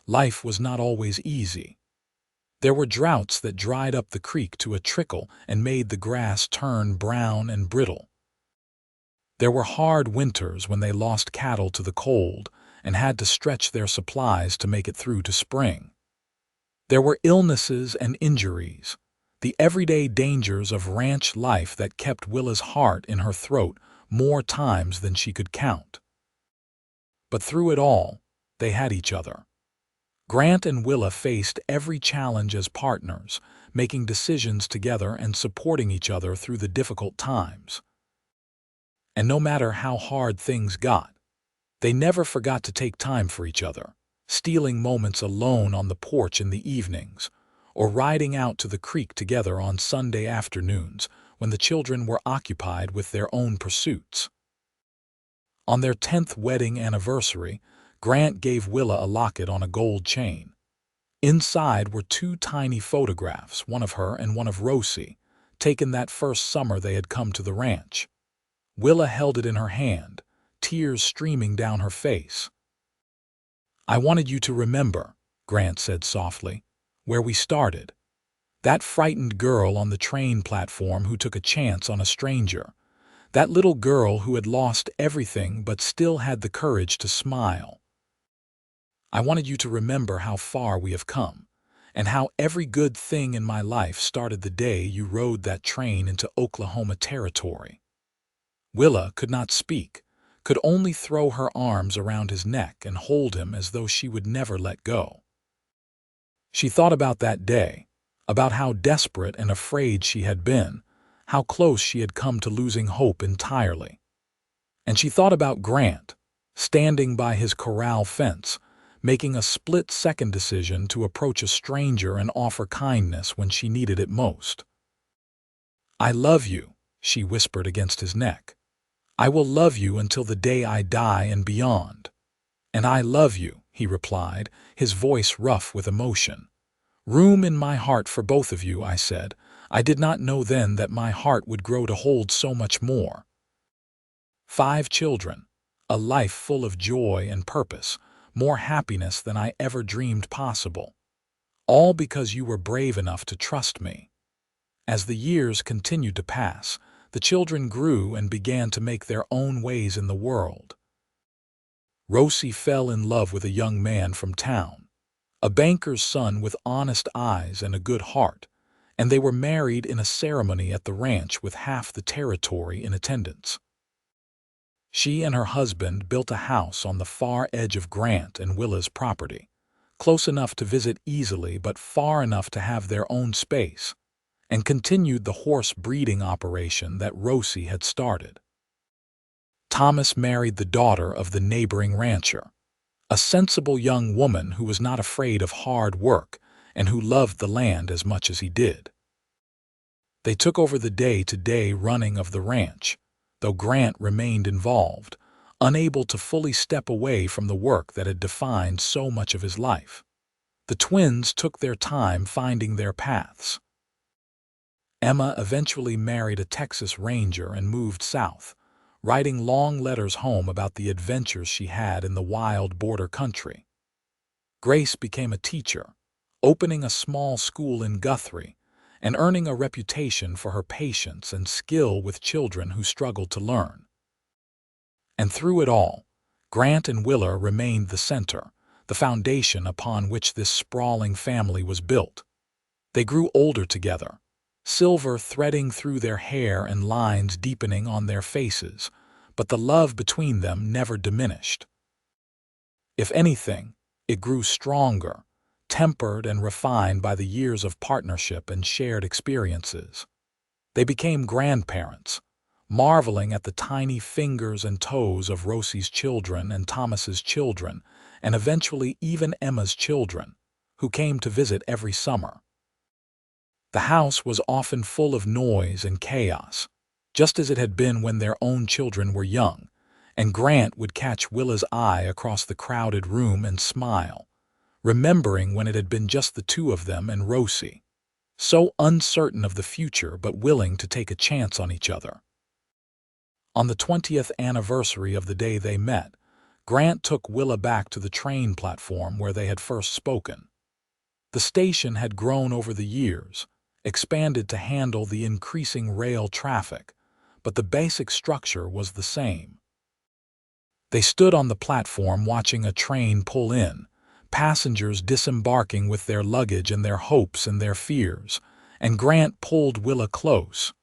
Life was not always easy. There were droughts that dried up the creek to a trickle and made the grass turn brown and brittle. There were hard winters when they lost cattle to the cold and had to stretch their supplies to make it through to spring. There were illnesses and injuries, the everyday dangers of ranch life that kept Willa's heart in her throat more times than she could count. But through it all, they had each other. Grant and Willa faced every challenge as partners, making decisions together and supporting each other through the difficult times. And no matter how hard things got, they never forgot to take time for each other, stealing moments alone on the porch in the evenings, or riding out to the creek together on Sunday afternoons when the children were occupied with their own pursuits. On their 10th wedding anniversary, Grant gave Willa a locket on a gold chain. Inside were 2 tiny photographs, one of her and one of Rosie, taken that first summer they had come to the ranch. Willa held it in her hand, tears streaming down her face. "I wanted you to remember," Grant said softly, "where we started. That frightened girl on the train platform who took a chance on a stranger. That little girl who had lost everything but still had the courage to smile. I wanted you to remember how far we have come, and how every good thing in my life started the day you rode that train into Oklahoma territory." Willa could not speak, could only throw her arms around his neck and hold him as though she would never let go. She thought about that day, about how desperate and afraid she had been, how close she had come to losing hope entirely. And she thought about Grant, standing by his corral fence, making a split-second decision to approach a stranger and offer kindness when she needed it most. "I love you," she whispered against his neck. "I will love you until the day I die and beyond." "And I love you," he replied, his voice rough with emotion. "Room in my heart for both of you," I said. "I did not know then that my heart would grow to hold so much more." 5 children, a life full of joy and purpose, more happiness than I ever dreamed possible. All because you were brave enough to trust me. As the years continued to pass, the children grew and began to make their own ways in the world. Rosie fell in love with a young man from town, a banker's son with honest eyes and a good heart, and they were married in a ceremony at the ranch with half the territory in attendance. She and her husband built a house on the far edge of Grant and Willa's property, close enough to visit easily but far enough to have their own space, and continued the horse breeding operation that Rosie had started. Thomas married the daughter of the neighboring rancher, a sensible young woman who was not afraid of hard work and who loved the land as much as he did. They took over the day-to-day running of the ranch, though Grant remained involved, unable to fully step away from the work that had defined so much of his life. The twins took their time finding their paths. Emma eventually married a Texas Ranger and moved south, writing long letters home about the adventures she had in the wild border country. Grace became a teacher, opening a small school in Guthrie, and earning a reputation for her patience and skill with children who struggled to learn. And through it all, Grant and Willa remained the center, the foundation upon which this sprawling family was built. They grew older together, silver threading through their hair and lines deepening on their faces, but the love between them never diminished. If anything, it grew stronger, tempered and refined by the years of partnership and shared experiences. They became grandparents, marveling at the tiny fingers and toes of Rosie's children and Thomas's children, and eventually even Emma's children, who came to visit every summer. The house was often full of noise and chaos, just as it had been when their own children were young, and Grant would catch Willa's eye across the crowded room and smile, remembering when it had been just the two of them and Rosie, so uncertain of the future but willing to take a chance on each other. On the 20th anniversary of the day they met, Grant took Willa back to the train platform where they had first spoken. The station had grown over the years, expanded to handle the increasing rail traffic, but the basic structure was the same. They stood on the platform watching a train pull in, passengers disembarking with their luggage and their hopes and their fears, and Grant pulled Willa close.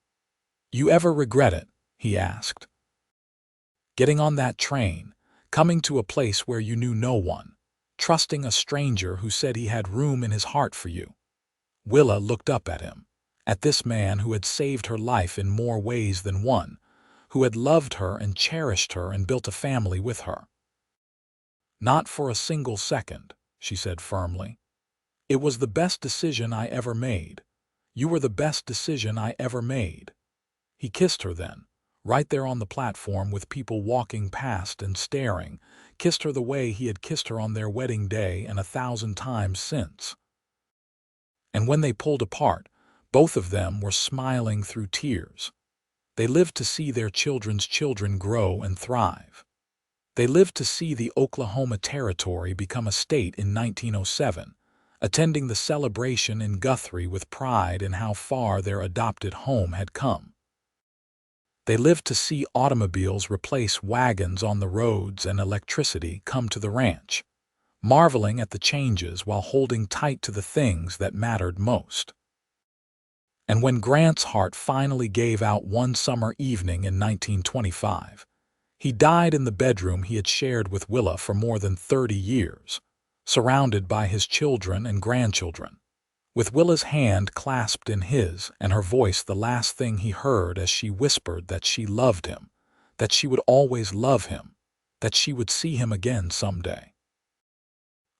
"You ever regret it?" he asked. "Getting on that train, coming to a place where you knew no one, trusting a stranger who said he had room in his heart for you." Willa looked up at him, at this man who had saved her life in more ways than one, who had loved her and cherished her and built a family with her. "Not for a single second," she said firmly. "It was the best decision I ever made. You were the best decision I ever made." He kissed her then, right there on the platform with people walking past and staring, kissed her the way he had kissed her on their wedding day and 1,000 times since. And when they pulled apart, both of them were smiling through tears. They lived to see their children's children grow and thrive. They lived to see the Oklahoma Territory become a state in 1907, attending the celebration in Guthrie with pride in how far their adopted home had come. They lived to see automobiles replace wagons on the roads and electricity come to the ranch, marveling at the changes while holding tight to the things that mattered most. And when Grant's heart finally gave out one summer evening in 1925, he died in the bedroom he had shared with Willa for more than 30 years, surrounded by his children and grandchildren, with Willa's hand clasped in his and her voice the last thing he heard as she whispered that she loved him, that she would always love him, that she would see him again someday.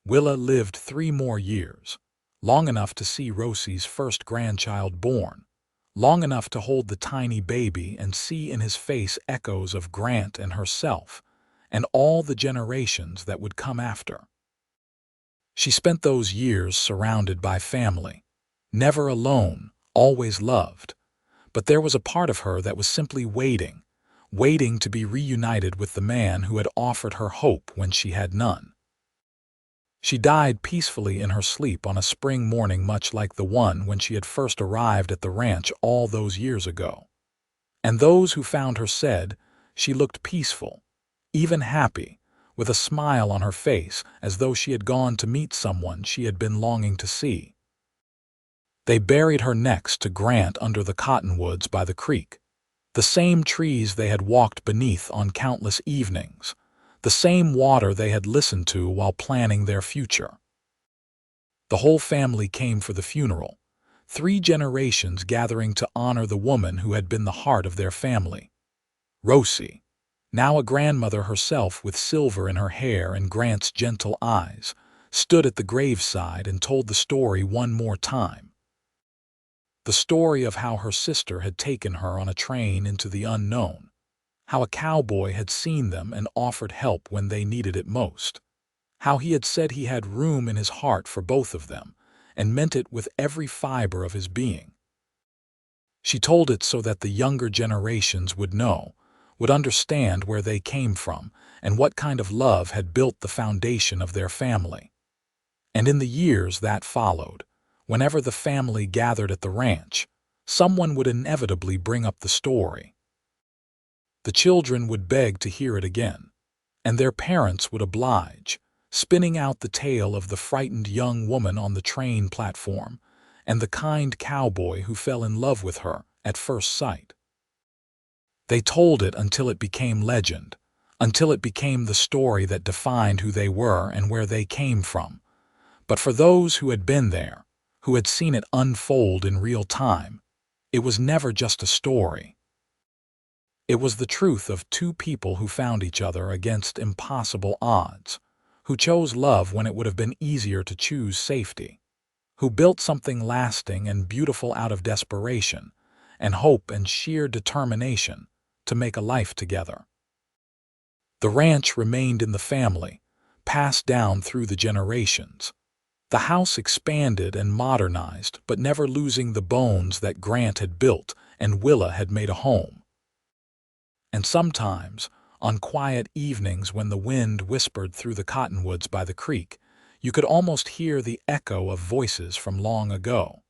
Willa lived 3 more years, long enough to see Rosie's first grandchild born, long enough to hold the tiny baby and see in his face echoes of Grant and herself, and all the generations that would come after. She spent those years surrounded by family, never alone, always loved, but there was a part of her that was simply waiting, waiting to be reunited with the man who had offered her hope when she had none. She died peacefully in her sleep on a spring morning much like the one when she had first arrived at the ranch all those years ago. And those who found her said she looked peaceful, even happy, with a smile on her face as though she had gone to meet someone she had been longing to see. They buried her next to Grant under the cottonwoods by the creek, the same trees they had walked beneath on countless evenings, the same water they had listened to while planning their future. The whole family came for the funeral, 3 generations gathering to honor the woman who had been the heart of their family. Rosie, now a grandmother herself with silver in her hair and Grant's gentle eyes, stood at the graveside and told the story one more time. The story of how her sister had taken her on a train into the unknown, how a cowboy had seen them and offered help when they needed it most, how he had said he had room in his heart for both of them and meant it with every fiber of his being. She told it so that the younger generations would know, would understand where they came from and what kind of love had built the foundation of their family. And in the years that followed, whenever the family gathered at the ranch, someone would inevitably bring up the story. The children would beg to hear it again, and their parents would oblige, spinning out the tale of the frightened young woman on the train platform and the kind cowboy who fell in love with her at first sight. They told it until it became legend, until it became the story that defined who they were and where they came from. But for those who had been there, who had seen it unfold in real time, it was never just a story. It was the truth of 2 people who found each other against impossible odds, who chose love when it would have been easier to choose safety, who built something lasting and beautiful out of desperation and hope and sheer determination to make a life together. The ranch remained in the family, passed down through the generations. The house expanded and modernized, but never losing the bones that Grant had built and Willa had made a home. And sometimes, on quiet evenings when the wind whispered through the cottonwoods by the creek, you could almost hear the echo of voices from long ago.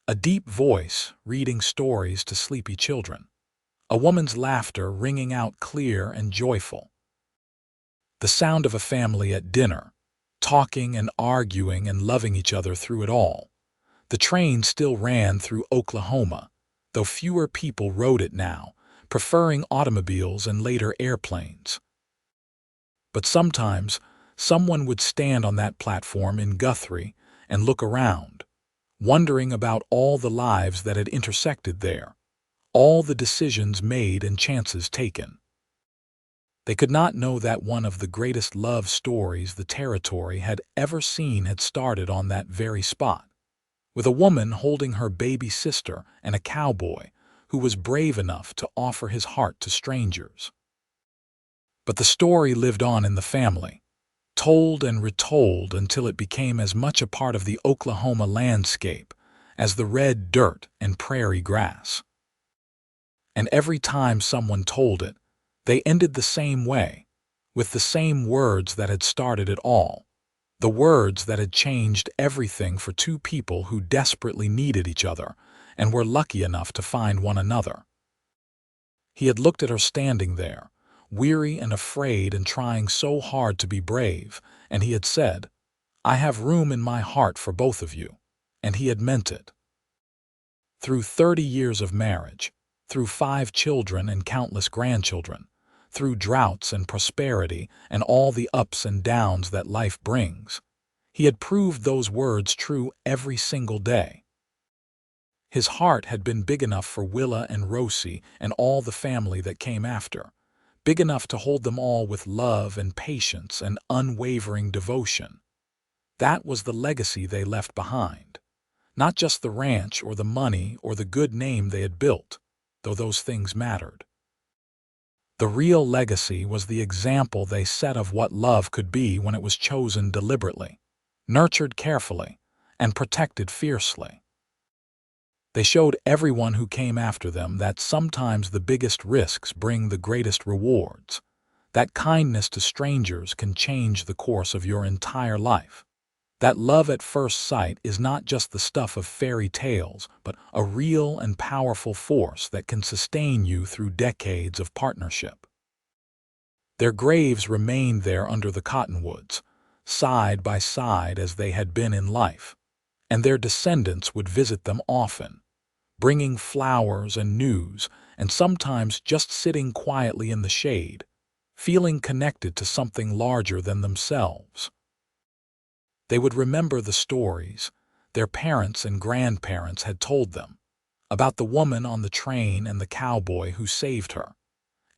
A deep voice reading stories to sleepy children, a woman's laughter ringing out clear and joyful, the sound of a family at dinner, talking and arguing and loving each other through it all. The train still ran through Oklahoma, though fewer people rode it now, preferring automobiles and later airplanes. But sometimes, someone would stand on that platform in Guthrie and look around, wondering about all the lives that had intersected there, all the decisions made and chances taken. They could not know that one of the greatest love stories the territory had ever seen had started on that very spot, with a woman holding her baby sister and a cowboy who was brave enough to offer his heart to strangers. But the story lived on in the family, told and retold until it became as much a part of the Oklahoma landscape as the red dirt and prairie grass. And every time someone told it, they ended the same way, with the same words that had started it all, the words that had changed everything for 2 people who desperately needed each other and were lucky enough to find one another. He had looked at her standing there, weary and afraid and trying so hard to be brave, and he had said, "I have room in my heart for both of you," and he had meant it. Through 30 years of marriage, through 5 children and countless grandchildren, through droughts and prosperity and all the ups and downs that life brings, he had proved those words true every single day. His heart had been big enough for Willa and Rosie and all the family that came after, big enough to hold them all with love and patience and unwavering devotion. That was the legacy they left behind. Not just the ranch or the money or the good name they had built, though those things mattered. The real legacy was the example they set of what love could be when it was chosen deliberately, nurtured carefully, and protected fiercely. They showed everyone who came after them that sometimes the biggest risks bring the greatest rewards, that kindness to strangers can change the course of your entire life. That love at first sight is not just the stuff of fairy tales, but a real and powerful force that can sustain you through decades of partnership. Their graves remained there under the cottonwoods, side by side as they had been in life, and their descendants would visit them often, bringing flowers and news, and sometimes just sitting quietly in the shade, feeling connected to something larger than themselves. They would remember the stories their parents and grandparents had told them about the woman on the train and the cowboy who saved her,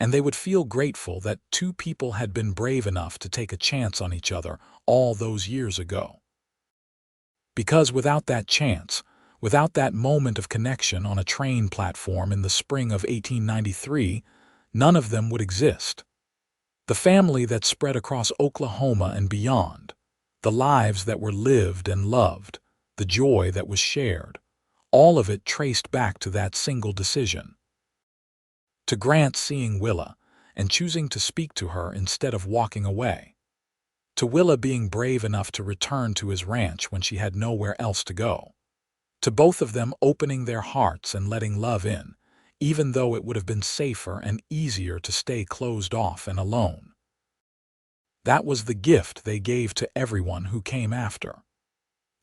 and they would feel grateful that 2 people had been brave enough to take a chance on each other all those years ago. Because without that chance, without that moment of connection on a train platform in the spring of 1893, none of them would exist. The family that spread across Oklahoma and beyond, the lives that were lived and loved, the joy that was shared, all of it traced back to that single decision. To Grant seeing Willa and choosing to speak to her instead of walking away. To Willa being brave enough to return to his ranch when she had nowhere else to go. To both of them opening their hearts and letting love in, even though it would have been safer and easier to stay closed off and alone. That was the gift they gave to everyone who came after.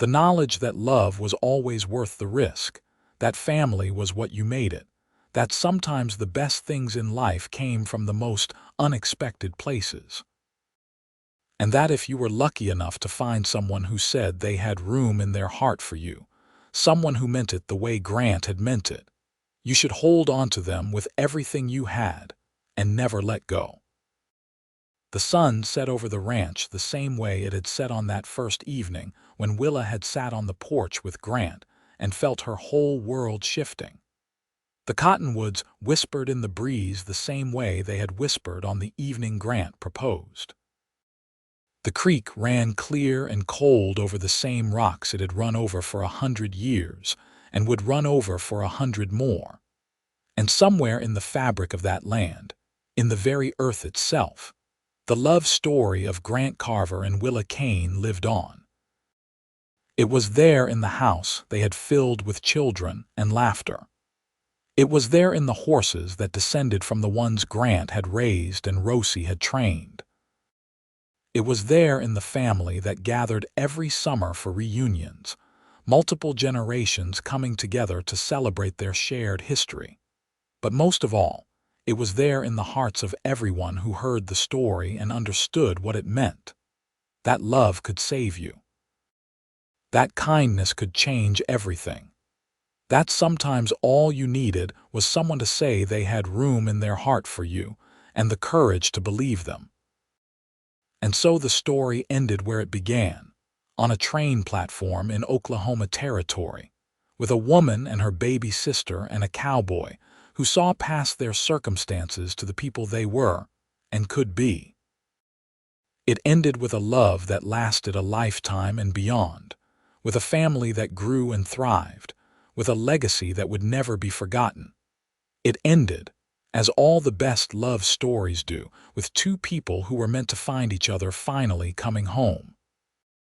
The knowledge that love was always worth the risk, that family was what you made it, that sometimes the best things in life came from the most unexpected places. And that if you were lucky enough to find someone who said they had room in their heart for you, someone who meant it the way Grant had meant it, you should hold on to them with everything you had and never let go. The sun set over the ranch the same way it had set on that first evening when Willa had sat on the porch with Grant and felt her whole world shifting. The cottonwoods whispered in the breeze the same way they had whispered on the evening Grant proposed. The creek ran clear and cold over the same rocks it had run over for 100 years and would run over for 100 more. And somewhere in the fabric of that land, in the very earth itself, the love story of Grant Carver and Willa Kane lived on. It was there in the house they had filled with children and laughter. It was there in the horses that descended from the ones Grant had raised and Rosie had trained. It was there in the family that gathered every summer for reunions, multiple generations coming together to celebrate their shared history. But most of all, it was there in the hearts of everyone who heard the story and understood what it meant. That love could save you. That kindness could change everything. That sometimes all you needed was someone to say they had room in their heart for you and the courage to believe them. And so the story ended where it began, on a train platform in Oklahoma Territory, with a woman and her baby sister and a cowboy who saw past their circumstances to the people they were and could be. It ended with a love that lasted a lifetime and beyond, with a family that grew and thrived, with a legacy that would never be forgotten. It ended, as all the best love stories do, with 2 people who were meant to find each other finally coming home.